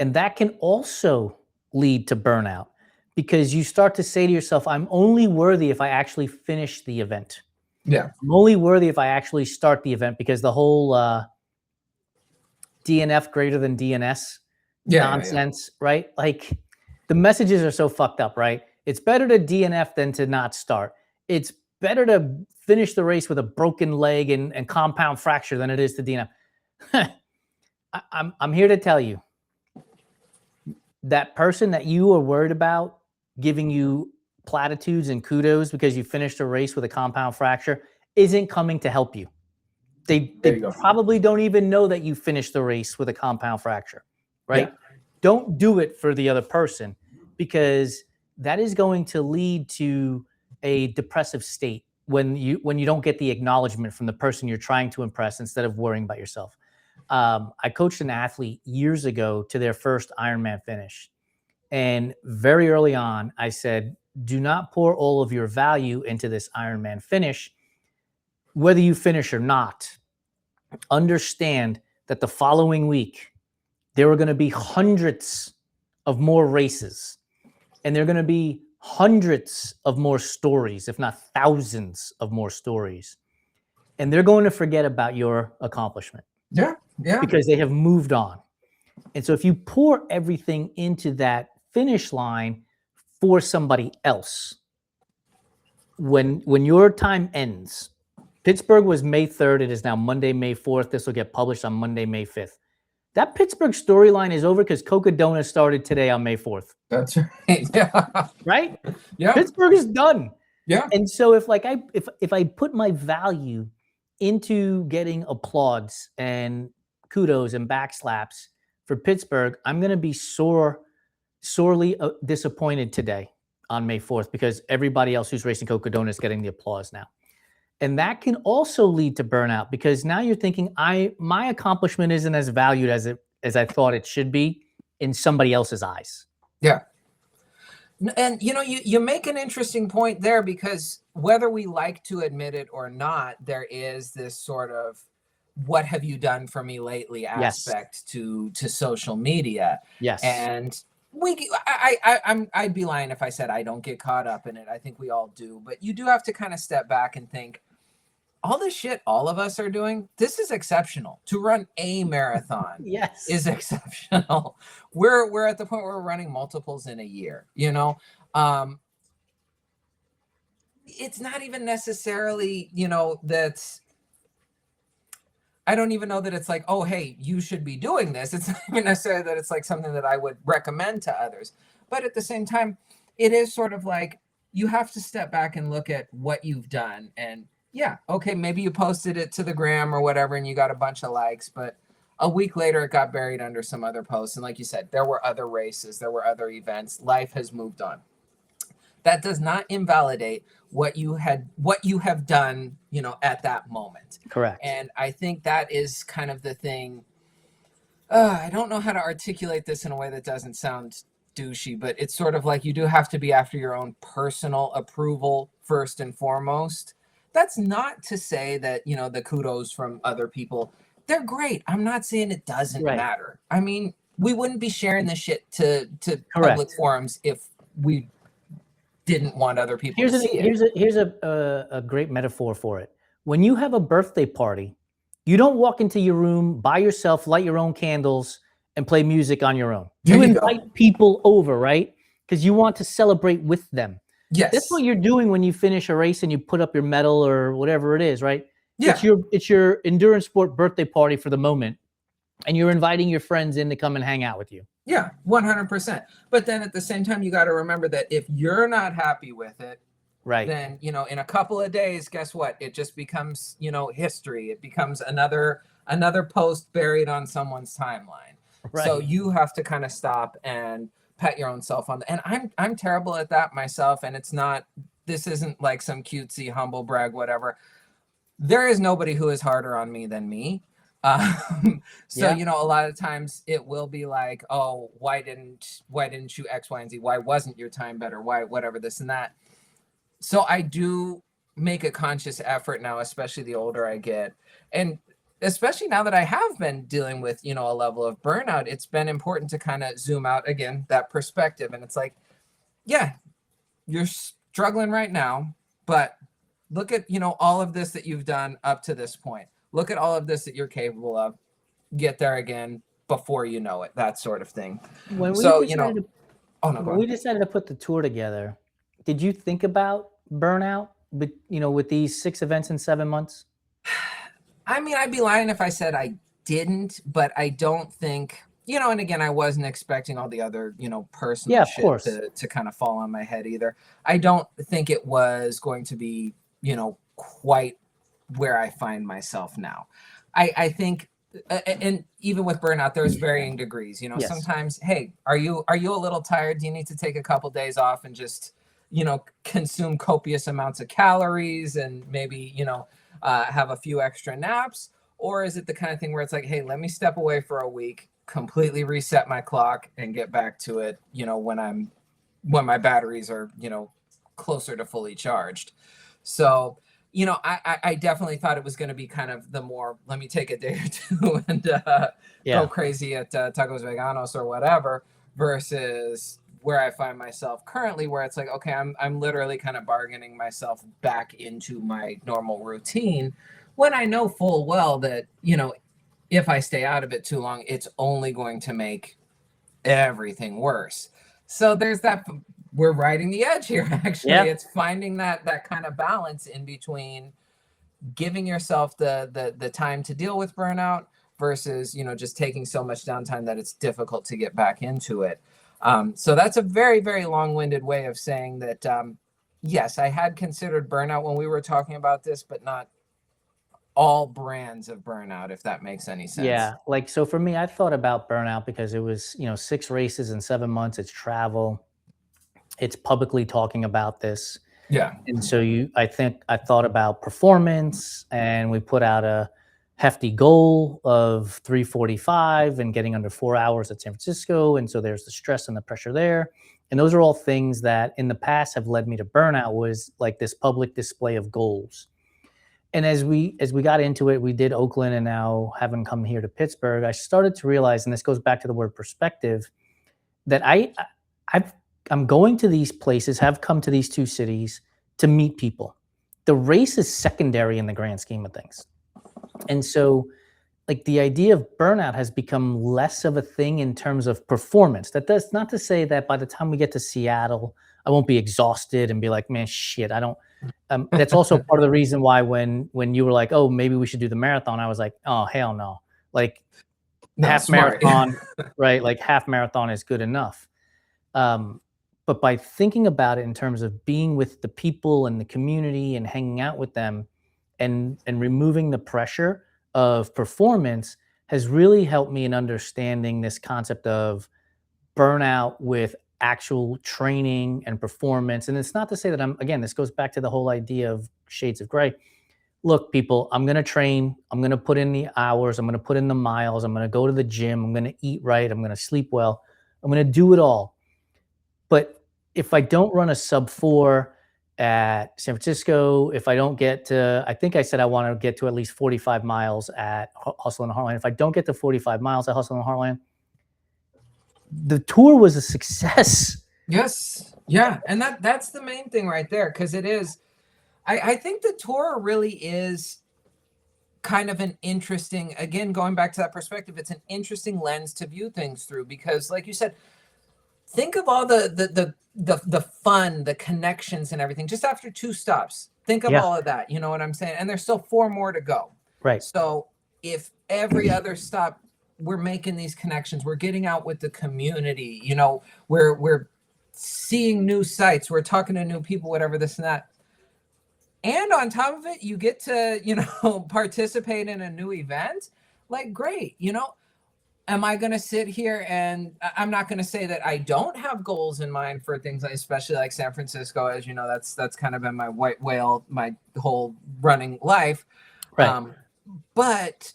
And that can also lead to burnout, because you start to say to yourself, I'm only worthy if I actually finish the event. Yeah. I'm only worthy if I actually start the event, because the whole DNF greater than DNS nonsense, right? Like, the messages are so fucked up, right? It's better to DNF than to not start. It's better to finish the race with a broken leg and compound fracture than it is to DNF. I'm here to tell you, that person that you are worried about giving you platitudes and kudos because you finished a race with a compound fracture isn't coming to help you. They probably don't even know that you finished the race with a compound fracture, right? Yeah. Don't do it for the other person, because that is going to lead to a depressive state when you don't get the acknowledgement from the person you're trying to impress instead of worrying about yourself. I coached an athlete years ago to their first Ironman finish. And very early on, I said, do not pour all of your value into this Ironman finish. Whether you finish or not, understand that the following week, there are going to be hundreds of more races. And there are going to be hundreds of more stories, if not thousands of more stories. And they're going to forget about your accomplishment. Yeah. Because they have moved on. And so if you pour everything into that finish line for somebody else, when your time ends, Pittsburgh was May 3rd. It is now Monday, May 4th. This will get published on Monday, May 5th. That Pittsburgh storyline is over because Coca Donuts started today on May 4th. That's right. Yeah. Right? Yeah. Pittsburgh is done. Yeah. And so if I put my value into getting applauds and kudos and backslaps for Pittsburgh, I'm going to be sorely disappointed today on May 4th because everybody else who's racing Coca Donuts is getting the applause now. And that can also lead to burnout because now you're thinking my accomplishment isn't as valued as I thought it should be in somebody else's eyes. Yeah. And you make an interesting point there because whether we like to admit it or not, there is this sort of what have you done for me lately aspect to social media. Yes. And I'd be lying if I said I don't get caught up in it. I think we all do, but you do have to kind of step back and think all this shit all of us are doing, this is exceptional. To run a marathon yes. is exceptional. We're at the point where we're running multiples in a year, it's not even necessarily, that's, I don't even know that it's like, oh, hey, you should be doing this. It's not even necessarily that it's like something that I would recommend to others. But at the same time, it is sort of like you have to step back and look at what you've done. And yeah, okay, maybe you posted it to the gram or whatever and you got a bunch of likes, but a week later it got buried under some other posts. And like you said, there were other races, there were other events. Life has moved on. That does not invalidate what you have done, at that moment. Correct. And I think that is kind of the thing. I don't know how to articulate this in a way that doesn't sound douchey, but it's sort of like you do have to be after your own personal approval first and foremost. That's not to say that, the kudos from other people, they're great. I'm not saying it doesn't matter. I mean, we wouldn't be sharing this shit to public forums if we didn't want other people to see it. Here's a great metaphor for it. When you have a birthday party, you don't walk into your room by yourself, light your own candles, and play music on your own. You invite people over, right? Because you want to celebrate with them. Yes. That's what you're doing when you finish a race and you put up your medal or whatever it is, right? Yeah. It's your endurance sport birthday party for the moment. And you're inviting your friends in to come and hang out with you. Yeah, 100%. But then at the same time, you got to remember that if you're not happy with it, right, then, in a couple of days, guess what? It just becomes, history. It becomes another post buried on someone's timeline. Right. So you have to kind of stop and pat your own self on the, and I'm terrible at that myself. And this isn't like some cutesy humble brag, whatever. There is nobody who is harder on me than me. So, a lot of times it will be like, oh, why didn't you X, Y, and Z? Why wasn't your time better? Why, whatever, this and that. So I do make a conscious effort now, especially the older I get. And especially now that I have been dealing with, a level of burnout, it's been important to kind of zoom out again, that perspective. And it's like, yeah, you're struggling right now, but look at, all of this that you've done up to this point. Look at all of this that you're capable of. Get there again before you know it. That sort of thing. When we decided to put the tour together, did you think about burnout? But with these 6 events in 7 months. I mean, I'd be lying if I said I didn't, but I don't think. And again, I wasn't expecting all the other personal shit to kind of fall on my head either. I don't think it was going to be quite where I find myself now. I think, and even with burnout, there's varying degrees. Sometimes, hey, are you a little tired? Do you need to take a couple days off and just, consume copious amounts of calories and maybe, have a few extra naps? Or is it the kind of thing where it's like, hey, let me step away for a week, completely reset my clock and get back to it, when my batteries are, closer to fully charged. So, I definitely thought it was going to be kind of the more, let me take a day or two and go crazy at Tacos Veganos or whatever, versus where I find myself currently, where it's like, okay, I'm literally kind of bargaining myself back into my normal routine when I know full well that, if I stay out of it too long, it's only going to make everything worse. So there's that. We're riding the edge here, actually. It's finding that kind of balance in between giving yourself the time to deal with burnout versus, just taking so much downtime that it's difficult to get back into it. So that's a very, very long-winded way of saying that, yes, I had considered burnout when we were talking about this, but not all brands of burnout, if that makes any sense. Yeah. Like, so for me, I thought about burnout because it was, 6 races in 7 months. It's travel. It's publicly talking about this. Yeah. And so I think I thought about performance, and we put out a hefty goal of 3:45 and getting under 4 hours at San Francisco. And so there's the stress and the pressure there. And those are all things that in the past have led me to burnout, was like this public display of goals. And as we got into it, we did Oakland, and now having come here to Pittsburgh, I started to realize, and this goes back to the word perspective, that I'm going to these places, have come to these two cities to meet people. The race is secondary in the grand scheme of things. And so, like, the idea of burnout has become less of a thing in terms of performance. That's not to say that by the time we get to Seattle, I won't be exhausted and be like, man, shit, I don't. That's also part of the reason why when you were like, oh, maybe we should do the marathon, I was like, oh, hell no. Like, half marathon, right? Like, half marathon is good enough. But by thinking about it in terms of being with the people and the community and hanging out with them, and removing the pressure of performance, has really helped me in understanding this concept of burnout with actual training and performance. And it's not to say that again, this goes back to the whole idea of shades of gray. Look, people, I'm going to train. I'm going to put in the hours. I'm going to put in the miles. I'm going to go to the gym. I'm going to eat right. I'm going to sleep well. I'm going to do it all. But if I don't run a sub-4 at San Francisco, if I don't get to, I think I said I want to get to at least 45 miles at Hustle in the Heartland. If I don't get to 45 miles at Hustle in the Heartland, the tour was a success. Yes. Yeah. And that's the main thing right there. Cause it is, I think the tour really is kind of an interesting, again, going back to that perspective, it's an interesting lens to view things through, because like you said, think of all the fun, the connections and everything just after 2 stops. Think of all of that. You know what I'm saying? And there's still 4 more to go. Right. So if every other stop, we're making these connections, we're getting out with the community, we're seeing new sites, we're talking to new people, whatever, this and that. And on top of it, you get to, participate in a new event. Like, great. Am I going to sit here and I'm not going to say that I don't have goals in mind for things like, especially like San Francisco, as you know, that's kind of been my white whale, my whole running life. Right. But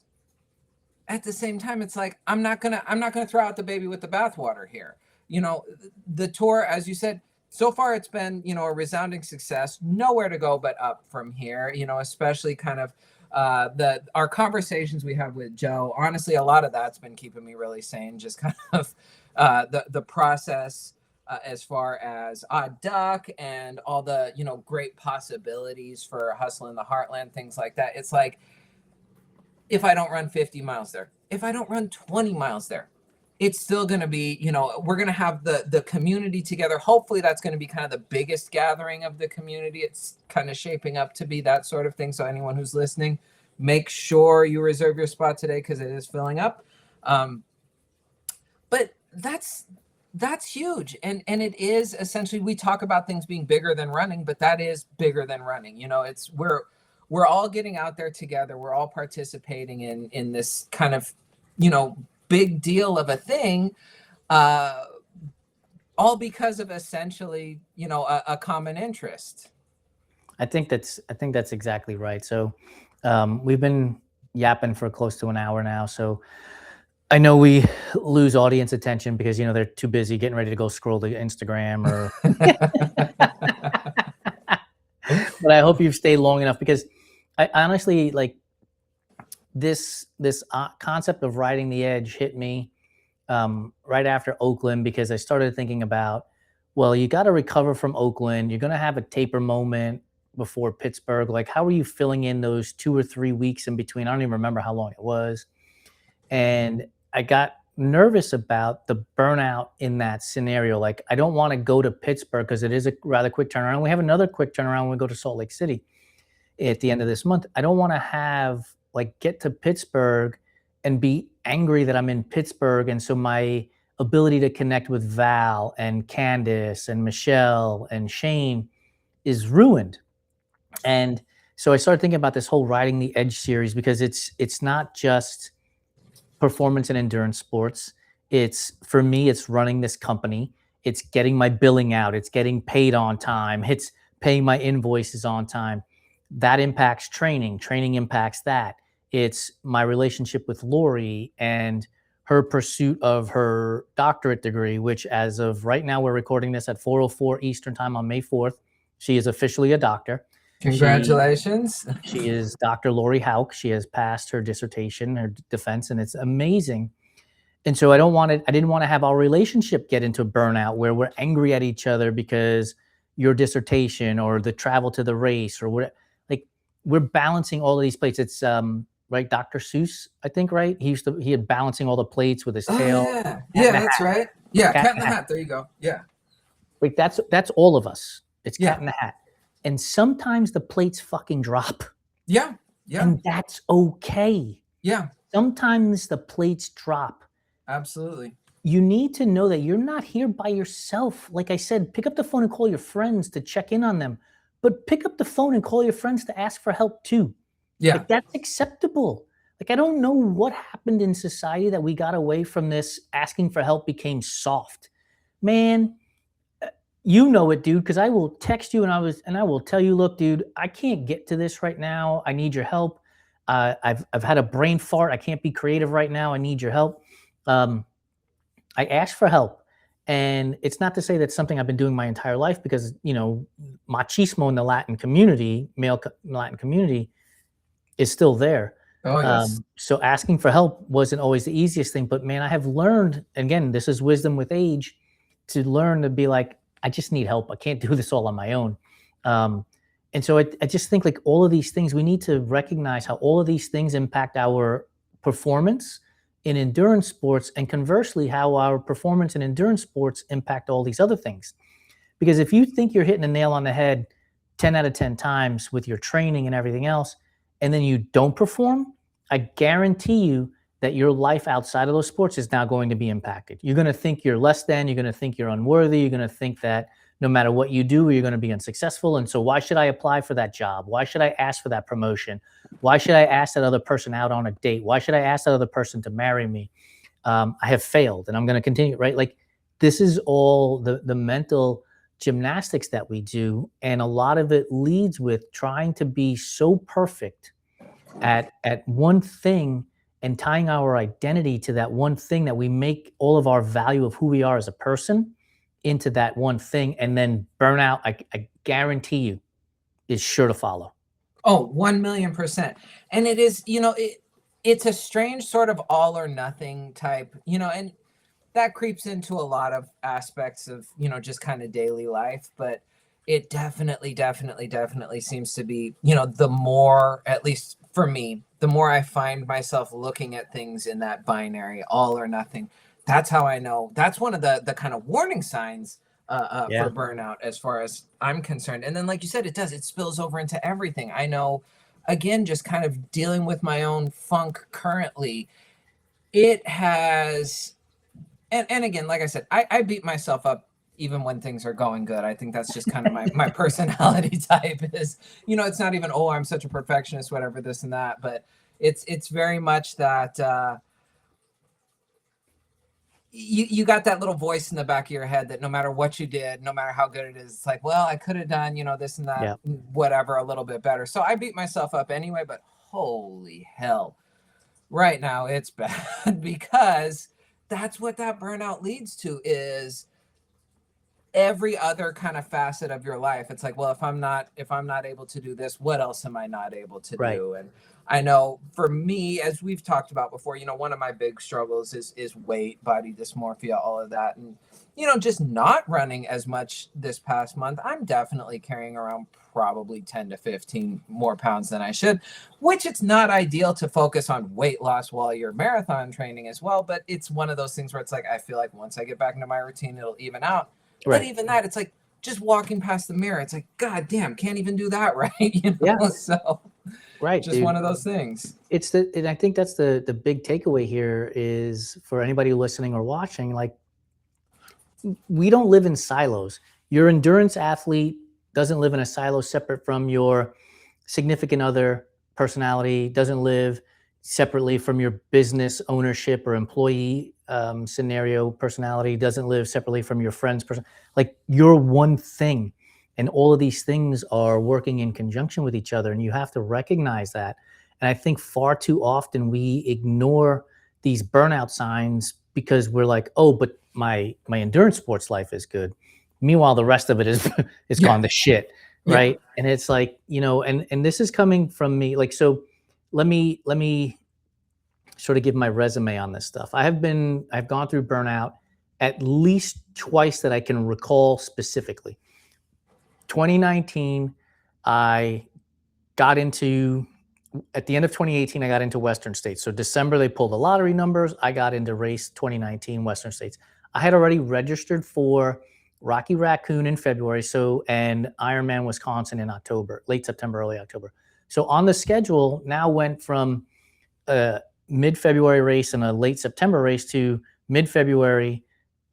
at the same time, it's like, I'm not going to throw out the baby with the bathwater here. The tour, as you said, so far it's been, a resounding success, nowhere to go but up from here, especially kind of our conversations we have with Joe. Honestly, a lot of that's been keeping me really sane, just kind of the process as far as Odd Duck and all the, great possibilities for Hustle in the Heartland, things like that. It's like, if I don't run 50 miles there, if I don't run 20 miles there, it's still going to be, we're going to have the community together. Hopefully that's going to be kind of the biggest gathering of the community. It's kind of shaping up to be that sort of thing. So anyone who's listening, make sure you reserve your spot today, because it is filling up. But that's huge. And it is essentially, we talk about things being bigger than running, but that is bigger than running. We're all getting out there together. We're all participating in this kind of, big deal of a thing, all because of essentially, a common interest. I think that's exactly right. So we've been yapping for close to an hour now. So I know we lose audience attention because, they're too busy getting ready to go scroll to Instagram or, but I hope you've stayed long enough, because I honestly, like, this concept of riding the edge hit me right after Oakland, because I started thinking about, well, you got to recover from Oakland. You're going to have a taper moment before Pittsburgh. Like, how are you filling in those 2 or 3 weeks in between? I don't even remember how long it was. And I got nervous about the burnout in that scenario. Like, I don't want to go to Pittsburgh because it is a rather quick turnaround. We have another quick turnaround when we go to Salt Lake City. at the end of this month. I don't want to have like get to Pittsburgh and be angry that I'm in Pittsburgh. And so my ability to connect with Val and Candace and Michelle and Shane is ruined. And so I started thinking about this whole Riding the Edge series because it's not just performance and endurance sports. It's for me, it's running this company. It's getting my billing out. It's getting paid on time. It's paying my invoices on time. That impacts training. Training impacts that. It's my relationship with Lori and her pursuit of her doctorate degree, which as of right now, we're recording this at 4:04 Eastern time on May 4th. She is officially a doctor. Congratulations. She is Dr. Lori Hauk. She has passed her dissertation, her defense, and it's amazing. And so I didn't want to have our relationship get into burnout where we're angry at each other because your dissertation or the travel to the race or what, like we're balancing all of these plates. It's right, Dr. Seuss, I think, right? He had balancing all the plates with his tail. Yeah, that's right. Yeah, cat in the hat. There you go. Yeah. Like that's all of us. It's cat in the hat. And sometimes the plates fucking drop. Yeah. Yeah. And that's okay. Yeah. Sometimes the plates drop. Absolutely. You need to know that you're not here by yourself. Like I said, pick up the phone and call your friends to check in on them. But pick up the phone and call your friends to ask for help too. Yeah. Like that's acceptable. Like I don't know what happened in society that we got away from this asking for help became soft. Man, you know it, dude, because I will text you and I will tell you, look, dude, I can't get to this right now. I need your help. I've had a brain fart. I can't be creative right now. I need your help. I asked for help, and it's not to say that's something I've been doing my entire life because machismo in the Latin community, Latin community, is still there. Oh, yes. So asking for help wasn't always the easiest thing, but man, I have learned. Again, this is wisdom with age, to learn to be like, I just need help. I can't do this all on my own. And so I just think like all of these things, we need to recognize how all of these things impact our performance in endurance sports, and conversely, how our performance in endurance sports impact all these other things. Because if you think you're hitting a nail on the head 10 out of 10 times with your training and everything else, and then you don't perform, I guarantee you that your life outside of those sports is now going to be impacted. You're going to think you're less than, you're going to think you're unworthy, you're going to think that no matter what you do, you're going to be unsuccessful. And so why should I apply for that job? Why should I ask for that promotion? Why should I ask that other person out on a date? Why should I ask that other person to marry me? I have failed and I'm going to continue, right? Like this is all the mental gymnastics that we do. And a lot of it leads with trying to be so perfect at one thing and tying our identity to that one thing, that we make all of our value of who we are as a person into that one thing. And then burnout, I guarantee you, is sure to follow. Oh, 1,000,000%. And it is, it's a strange sort of all or nothing type, and that creeps into a lot of aspects of, just kind of daily life. But it definitely seems to be, the more, at least for me, the more I find myself looking at things in that binary, all or nothing. That's how I know. That's one of the kind of warning signs for burnout, as far as I'm concerned. And then, like you said, it spills over into everything. I know, again, just kind of dealing with my own funk currently, it has, and again, like I said, I beat myself up even when things are going good. I think that's just kind of my personality type is, it's not even, oh, I'm such a perfectionist, whatever, this and that, but it's very much that, you got that little voice in the back of your head that no matter what you did, no matter how good it is, it's like, well, I could have done, this and that, whatever, a little bit better. So I beat myself up anyway, but holy hell, right now it's bad because that's what that burnout leads to, is every other kind of facet of your life. It's like, well, if I'm not able to do this, what else am I not able to do? And I know for me, as we've talked about before, one of my big struggles is weight, body dysmorphia, all of that. And, just not running as much this past month, I'm definitely carrying around probably 10 to 15 more pounds than I should, which it's not ideal to focus on weight loss while you're marathon training as well. But it's one of those things where it's like, I feel like once I get back into my routine, it'll even out. Right. But even that, it's like, just walking past the mirror, it's like, God damn, can't even do that right. Yeah. So Right, just dude. one of those things. And I think that's the big takeaway here is for anybody listening or watching, like, we don't live in silos. Your endurance athlete doesn't live in a silo separate from your significant other personality, doesn't live separately from your business ownership or employee scenario personality, doesn't live separately from your friend's person. Like, you're one thing. And all of these things are working in conjunction with each other. And you have to recognize that. And I think far too often we ignore these burnout signs because we're like, oh, but my endurance sports life is good. Meanwhile, the rest of it is gone to shit. Right. Yeah. And it's like, and this is coming from me. Like, so let me sort of give my resume on this stuff. I've gone through burnout at least twice that I can recall specifically. 2019, I got into, at the end of 2018, I got into Western States. So December, they pulled the lottery numbers. I got into race 2019 Western States. I had already registered for Rocky Raccoon in February, and Ironman Wisconsin in October, late September, early October. So on the schedule now went from a mid-February race and a late September race to mid-February,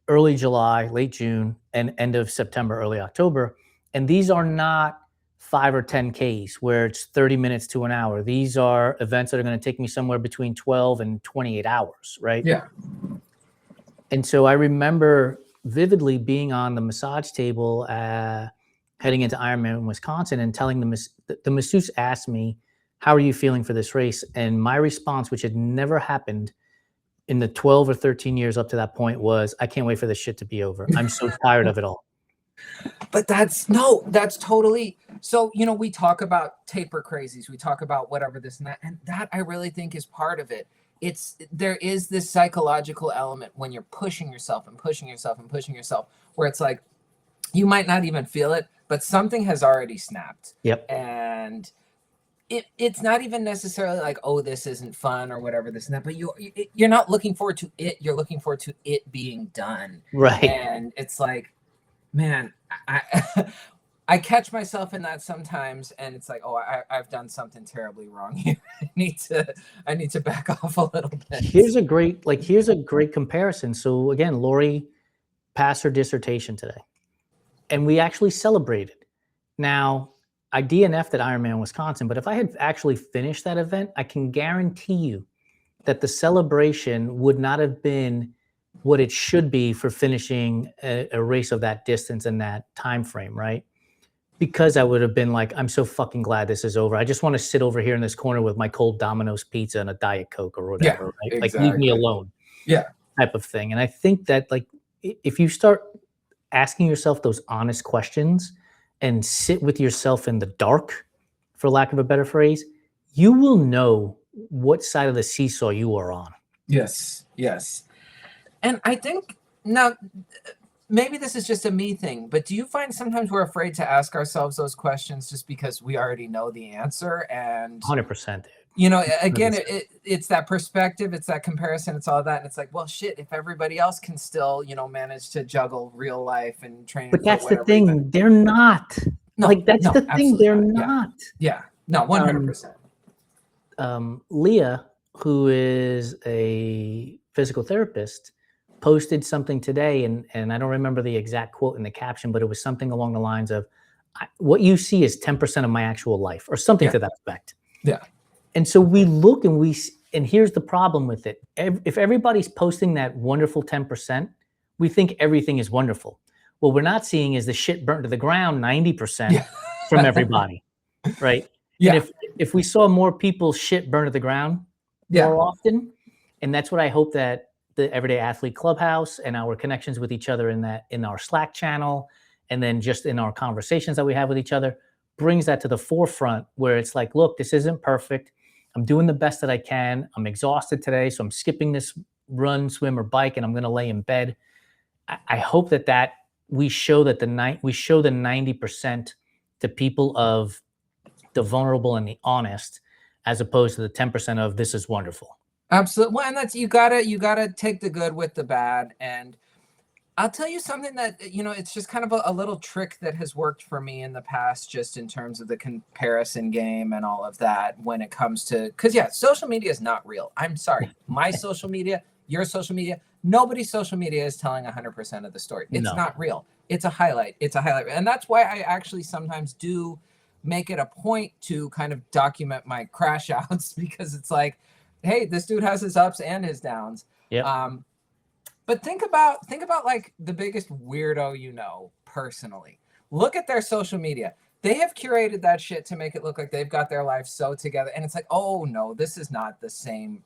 early July, late June, and end of September, early October. And these are not 5 or 10 Ks where it's 30 minutes to an hour. These are events that are going to take me somewhere between 12 and 28 hours, right? Yeah. And so I remember vividly being on the massage table heading into Ironman in Wisconsin and telling the masseuse asked me, how are you feeling for this race? And my response, which had never happened in the 12 or 13 years up to that point, was, I can't wait for this shit to be over. I'm so tired of it all. But that's totally. So, we talk about taper crazies. We talk about whatever this and that. And that I really think is part of it. There is this psychological element when you're pushing yourself and pushing yourself and pushing yourself, where it's like, you might not even feel it, but something has already snapped. Yep. And it's not even necessarily like, oh, this isn't fun or whatever this and that, but you're not looking forward to it. You're looking forward to it being done. Right. And it's like, man, I catch myself in that sometimes, and it's like, oh, I've done something terribly wrong here. I need to back off a little bit. Here's a great comparison. So again, Lori passed her dissertation today, and we actually celebrated. Now, I DNF'd at Ironman Wisconsin, but if I had actually finished that event, I can guarantee you that the celebration would not have been what it should be for finishing a race of that distance and that time frame, right? Because I would have been like, I'm so fucking glad this is over. I just want to sit over here in this corner with my cold Domino's pizza and a Diet Coke or whatever, right? Exactly. Like, leave me alone. Yeah. Type of thing. And I think that, like, if you start asking yourself those honest questions and sit with yourself in the dark, for lack of a better phrase, you will know what side of the seesaw you are on. Yes. And I think now, maybe this is just a me thing, but do you find sometimes we're afraid to ask ourselves those questions just because we already know the answer? And 100%. Again, it's that perspective, it's that comparison, it's all that. And it's like, well, shit, if everybody else can still, manage to juggle real life and train. But that's the thing. They're not. That's the thing. They're not. Yeah. No, 100%. Leah, who is a physical therapist, posted something today, and I don't remember the exact quote in the caption, but it was something along the lines of, what you see is 10% of my actual life, or something to that effect. Yeah. And so we look and here's the problem with it. If everybody's posting that wonderful 10%, we think everything is wonderful. What we're not seeing is the shit burnt to the ground 90% from everybody, right? Yeah. And if we saw more people shit burn to the ground more often, and that's what I hope that the Everyday Athlete Clubhouse and our connections with each other in our Slack channel, and then just in our conversations that we have with each other, brings that to the forefront, where it's like, look, this isn't perfect. I'm doing the best that I can. I'm exhausted today, so I'm skipping this run, swim, or bike, and I'm going to lay in bed. I hope that we show the 90% to people of the vulnerable and the honest, as opposed to the 10% of this is wonderful. Absolutely. Well, and that's, you gotta take the good with the bad. And I'll tell you something that, it's just kind of a little trick that has worked for me in the past, just in terms of the comparison game and all of that when it comes to, because yeah, social media is not real. I'm sorry. My social media, your social media, nobody's social media is telling 100% of the story. It's No. not real. It's a highlight. It's a highlight. And that's why I actually sometimes do make it a point to kind of document my crash outs, because it's like, hey, this dude has his ups and his downs. Yeah. But think about like the biggest weirdo, personally. Look at their social media. They have curated that shit to make it look like they've got their life so together. And it's like, oh no, this is not the same.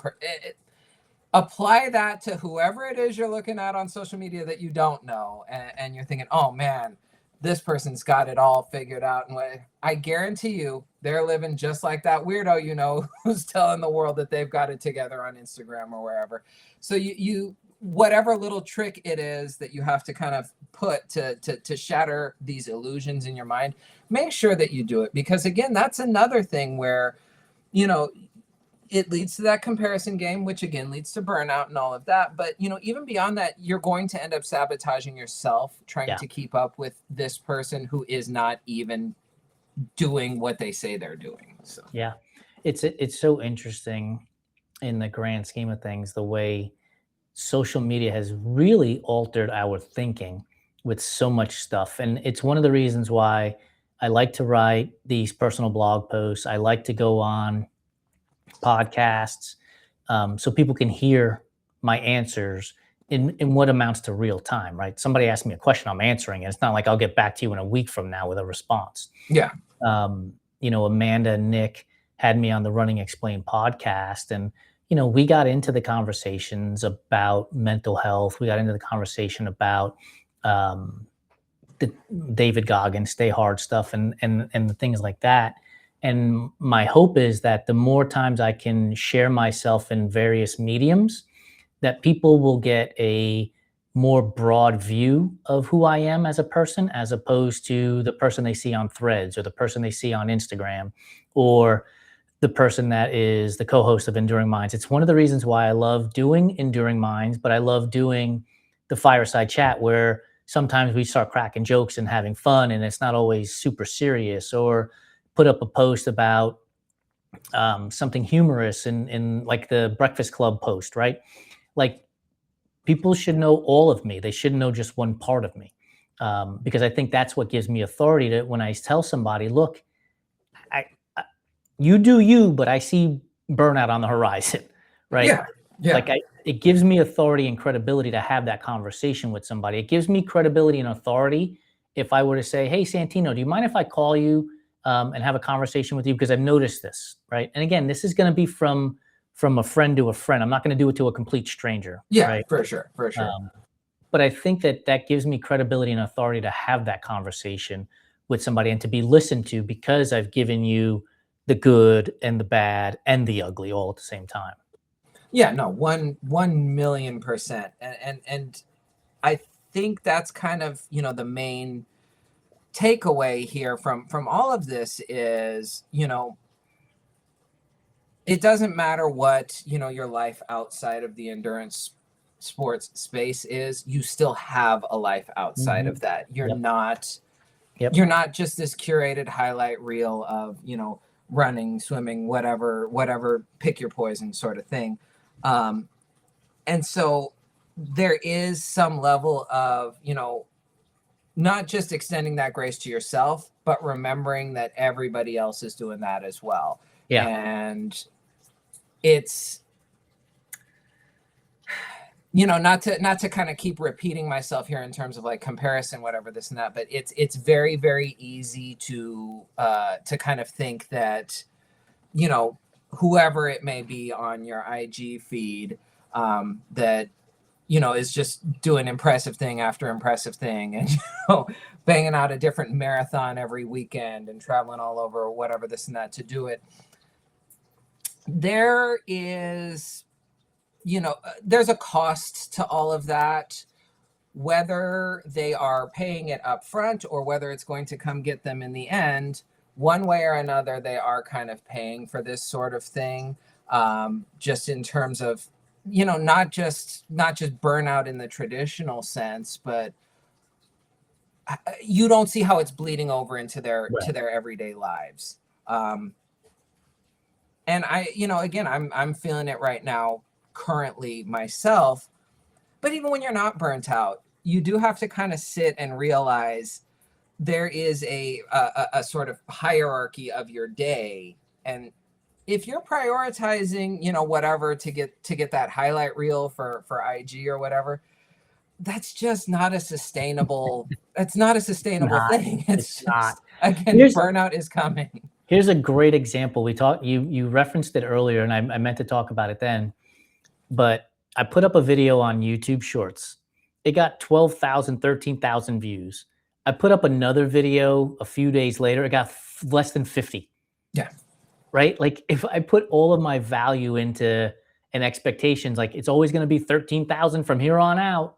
Apply that to whoever it is you're looking at on social media that you don't know. And you're thinking, oh man, this person's got it all figured out. And I guarantee you, they're living just like that weirdo, who's telling the world that they've got it together on Instagram or wherever. So you whatever little trick it is that you have to kind of put to shatter these illusions in your mind, make sure that you do it. Because again, that's another thing where, it leads to that comparison game, which again leads to burnout and all of that. But, even beyond that, you're going to end up sabotaging yourself trying to keep up with this person who is not even doing what they say they're doing. So yeah, it's so interesting in the grand scheme of things, the way social media has really altered our thinking with so much stuff. And it's one of the reasons why I like to write these personal blog posts. I like to go on podcasts, so people can hear my answers in what amounts to real time, right? Somebody asks me a question, I'm answering, and it's not like I'll get back to you in a week from now with a response. Yeah. Amanda and Nick had me on the Running Explained podcast, and we got into the conversations about mental health. We got into the conversation about the David Goggins, Stay Hard stuff, and the things like that. And my hope is that the more times I can share myself in various mediums, that people will get a more broad view of who I am as a person, as opposed to the person they see on Threads or the person they see on Instagram or the person that is the co-host of Enduring Minds. It's one of the reasons why I love doing Enduring Minds, but I love doing the Fireside Chat, where sometimes we start cracking jokes and having fun, and it's not always super serious, or put up a post about something humorous in like the Breakfast Club post, right? Like, people should know all of me. They shouldn't know just one part of me, because I think that's what gives me authority to, when I tell somebody, look, you do you, but I see burnout on the horizon, right? Yeah. Like, it gives me authority and credibility to have that conversation with somebody. It gives me credibility and authority if I were to say, hey, Santino, do you mind if I call you and have a conversation with you? Because I've noticed this, right? And again, this is going to be from a friend to a friend. I'm not going to do it to a complete stranger. Yeah, right? for sure. But I think that gives me credibility and authority to have that conversation with somebody and to be listened to, because I've given you the good and the bad and the ugly all at the same time. Yeah, no, 1,000,000%. And I think that's kind of, the main takeaway here from all of this is, it doesn't matter what, your life outside of the endurance sports space is, you still have a life outside of that. You're not just this curated highlight reel of, running, swimming, whatever, pick your poison sort of thing. And so there is some level of, not just extending that grace to yourself, but remembering that everybody else is doing that as well. Yeah. And it's, not to kind of keep repeating myself here in terms of like comparison, whatever, this and that, but it's very, very easy to kind of think that, whoever it may be on your IG feed, that, is just doing impressive thing after impressive thing, and, banging out a different marathon every weekend and traveling all over, or whatever, this and that, to do it. There is, there's a cost to all of that, whether they are paying it up front or whether it's going to come get them in the end. One way or another, they are kind of paying for this sort of thing, just in terms of not just burnout in the traditional sense, but you don't see how it's bleeding over into their everyday lives. And again, I'm feeling it right now currently myself. But even when you're not burnt out, you do have to kind of sit and realize there is a sort of hierarchy of your day. And if you're prioritizing, whatever to get that highlight reel for IG or whatever, that's just not a sustainable thing. It's just not. Again, burnout is coming. Here's a great example. You referenced it earlier, and I meant to talk about it then, but I put up a video on YouTube Shorts. It got 12,000, 13,000 views. I put up another video a few days later. It got less than 50. Yeah. Right? Like if I put all of my value into and expectations, like it's always going to be 13,000 from here on out,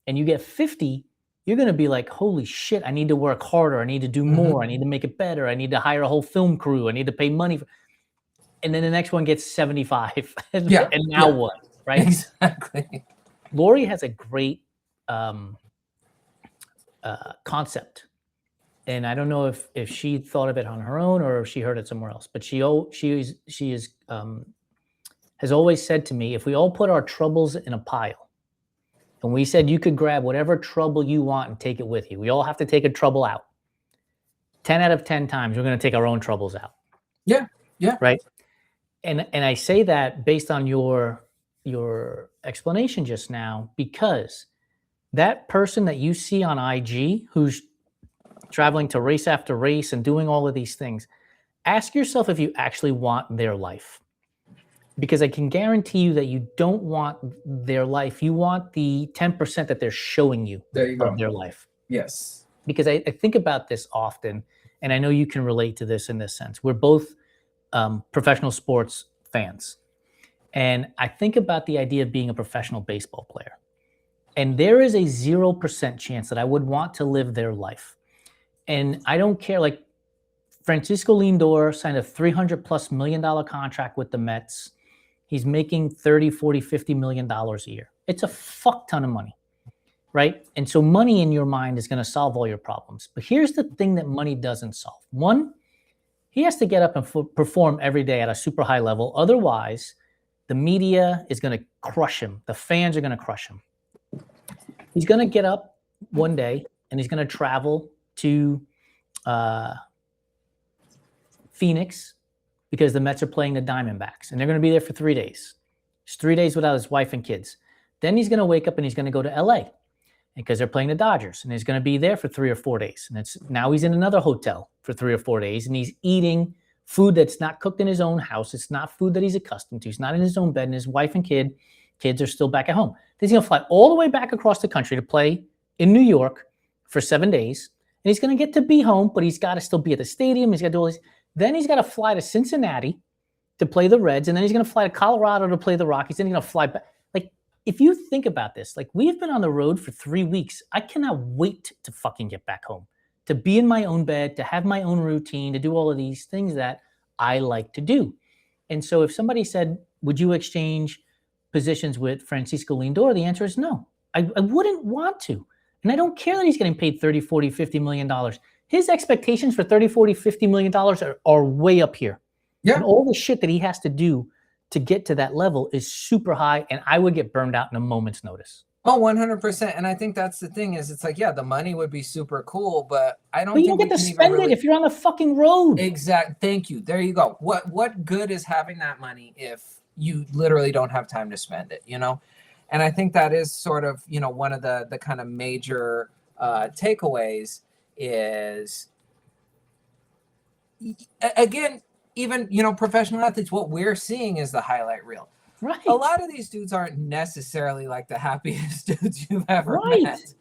and you get 50, you're going to be like, holy shit, I need to work harder. I need to do more. I need to make it better. I need to hire a whole film crew. I need to pay money. And then the next one gets 75. And now what? Right? Exactly. Lori has a great concept. And I don't know if she thought of it on her own or if she heard it somewhere else, but she has always said to me, if we all put our troubles in a pile, and we said you could grab whatever trouble you want and take it with you, we all have to take a trouble out. 10 out of 10 times, we're going to take our own troubles out. Yeah. Right. And I say that based on your explanation just now, because that person that you see on IG who's traveling to race after race and doing all of these things, ask yourself if you actually want their life. Because I can guarantee you that you don't want their life. You want the 10% that they're showing you of their life. Yes. Because I think about this often, and I know you can relate to this in this sense. We're both professional sports fans. And I think about the idea of being a professional baseball player. And there is a 0% chance that I would want to live their life. And I don't care, like Francisco Lindor signed a $300+ million contract with the Mets. He's making 30, 40, $50 million a year. It's a fuck ton of money, right? And so money in your mind is going to solve all your problems. But here's the thing that money doesn't solve. One, he has to get up and perform every day at a super high level. Otherwise, the media is going to crush him. The fans are going to crush him. He's going to get up one day and he's going to travel to Phoenix because the Mets are playing the Diamondbacks, and they're going to be there for 3 days. It's 3 days without his wife and kids. Then he's going to wake up and he's going to go to LA because they're playing the Dodgers, and he's going to be there for 3 or 4 days. And now he's in another hotel for 3 or 4 days, and he's eating food that's not cooked in his own house. It's not food that he's accustomed to. He's not in his own bed, and his wife and kids are still back at home. Then he's going to fly all the way back across the country to play in New York for 7 days, and he's going to get to be home, but he's got to still be at the stadium. He's got to do all this. Then he's got to fly to Cincinnati to play the Reds, and then he's going to fly to Colorado to play the Rockies. Then he's going to fly back. Like, if you think about this, like, we've been on the road for 3 weeks. I cannot wait to fucking get back home, to be in my own bed, to have my own routine, to do all of these things that I like to do. And so if somebody said, would you exchange positions with Francisco Lindor? The answer is no. I wouldn't want to. And I don't care that he's getting paid $30, $40, $50 million. His expectations for $30, $40, $50 million are way up here. Yeah. And all the shit that he has to do to get to that level is super high, and I would get burned out in a moment's notice. Oh, 100%. And I think that's the thing is it's like, yeah, the money would be super cool, but I don't think you don't get to spend it if you're on the fucking road. Exactly. Thank you. There you go. What good is having that money if you literally don't have time to spend it, you know? And I think that is sort of, you know, one of the kind of major takeaways is, again, even, you know, professional athletes, what we're seeing is the highlight reel. Right. A lot of these dudes aren't necessarily like the happiest dudes you've ever met.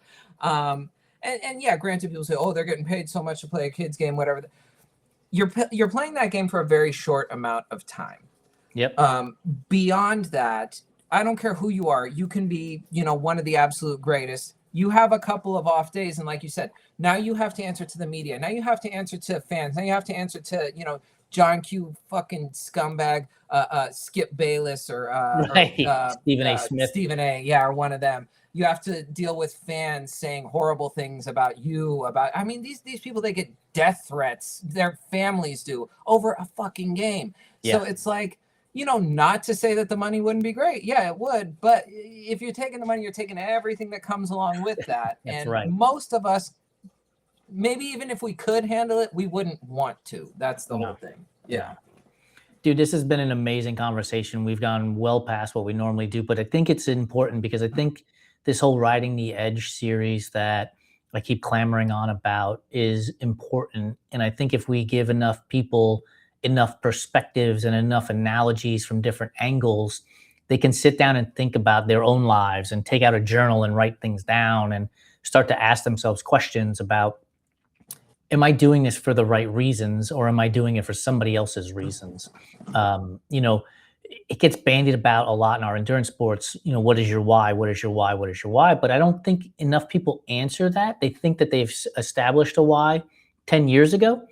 And yeah, granted, people say, oh, they're getting paid so much to play a kid's game, whatever. You're playing that game for a very short amount of time. Yep. Beyond that, I don't care who you are. You can be, you know, one of the absolute greatest. You have a couple of off days. And like you said, now you have to answer to the media. Now you have to answer to fans. Now you have to answer to, you know, John Q fucking scumbag, Skip Bayless or Stephen A. Smith. Stephen A. Yeah, or one of them. You have to deal with fans saying horrible things about you. I mean, these people, they get death threats. Their families do over a fucking game. Yeah. So it's like, not to say that the money wouldn't be great. Yeah, it would. But if you're taking the money, you're taking everything that comes along with that. That's and right. Most of us, maybe even if we could handle it, we wouldn't want to. That's the whole thing. Yeah. Dude, this has been an amazing conversation. We've gone well past what we normally do, but I think it's important because I think this whole Riding the Edge series that I keep clamoring on about is important. And I think if we give enough people enough perspectives and enough analogies from different angles, they can sit down and think about their own lives and take out a journal and write things down and start to ask themselves questions about, am I doing this for the right reasons, or am I doing it for somebody else's reasons? It gets bandied about a lot in our endurance sports. What is your why? What is your why? What is your why? But I don't think enough people answer that. They think that they've established a why 10 years ago,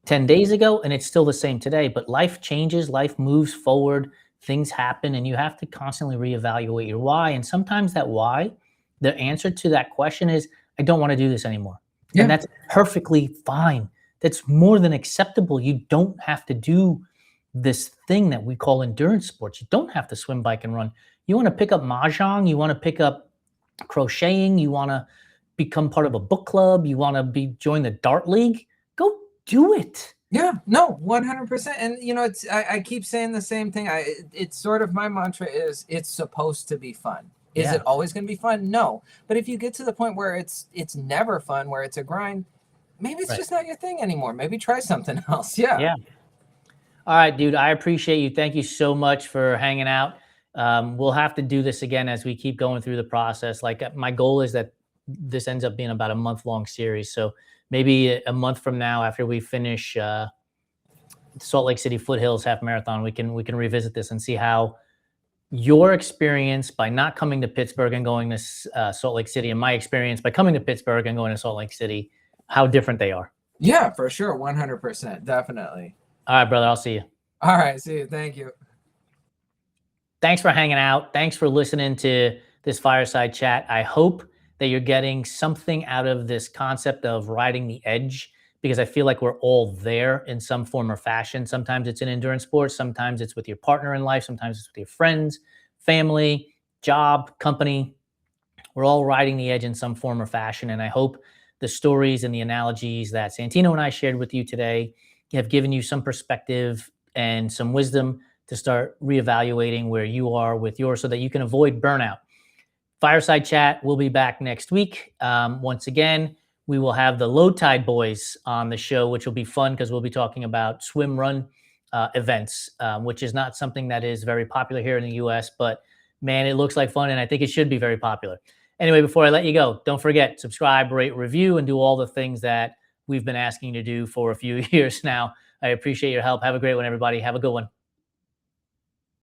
10 days ago, and it's still the same today. But life changes, life moves forward, things happen, and you have to constantly reevaluate your why. And sometimes that why, the answer to that question is, I don't want to do this anymore. Yeah. And that's perfectly fine. That's more than acceptable. You don't have to do this thing that we call endurance sports. You don't have to swim, bike, and run. You want to pick up mahjong, you want to pick up crocheting, you want to become part of a book club, you want to join the dart league, go do it. Yeah, no, 100%. And it's I keep saying the same thing. It's sort of my mantra is, it's supposed to be fun. Is it always going to be fun? No. But if you get to the point where it's never fun, where it's a grind, maybe it's just not your thing anymore. Maybe try something else. Yeah. Yeah. All right, dude. I appreciate you. Thank you so much for hanging out. We'll have to do this again as we keep going through the process. Like, my goal is that this ends up being about a month-long series. So maybe a month from now, after we finish Salt Lake City Foothills Half Marathon, we can revisit this and see how your experience by not coming to Pittsburgh and going to Salt Lake City, and my experience by coming to Pittsburgh and going to Salt Lake City, how different they are. Yeah, for sure. 100%. Definitely. All right, brother. I'll see you. All right. See you. Thank you. Thanks for hanging out. Thanks for listening to this Fireside Chat. I hope that you're getting something out of this concept of riding the edge, because I feel like we're all there in some form or fashion. Sometimes it's in endurance sports. Sometimes it's with your partner in life. Sometimes it's with your friends, family, job, company. We're all riding the edge in some form or fashion. And I hope the stories and the analogies that Santino and I shared with you today have given you some perspective and some wisdom to start reevaluating where you are with yours so that you can avoid burnout. Fireside Chat will be back next week. Once again, we will have the Low Tide Boys on the show, which will be fun because we'll be talking about swim run events, which is not something that is very popular here in the US, but man, it looks like fun and I think it should be very popular. Anyway, before I let you go, don't forget, subscribe, rate, review, and do all the things that we've been asking you to do for a few years now. I appreciate your help. Have a great one, everybody. Have a good one.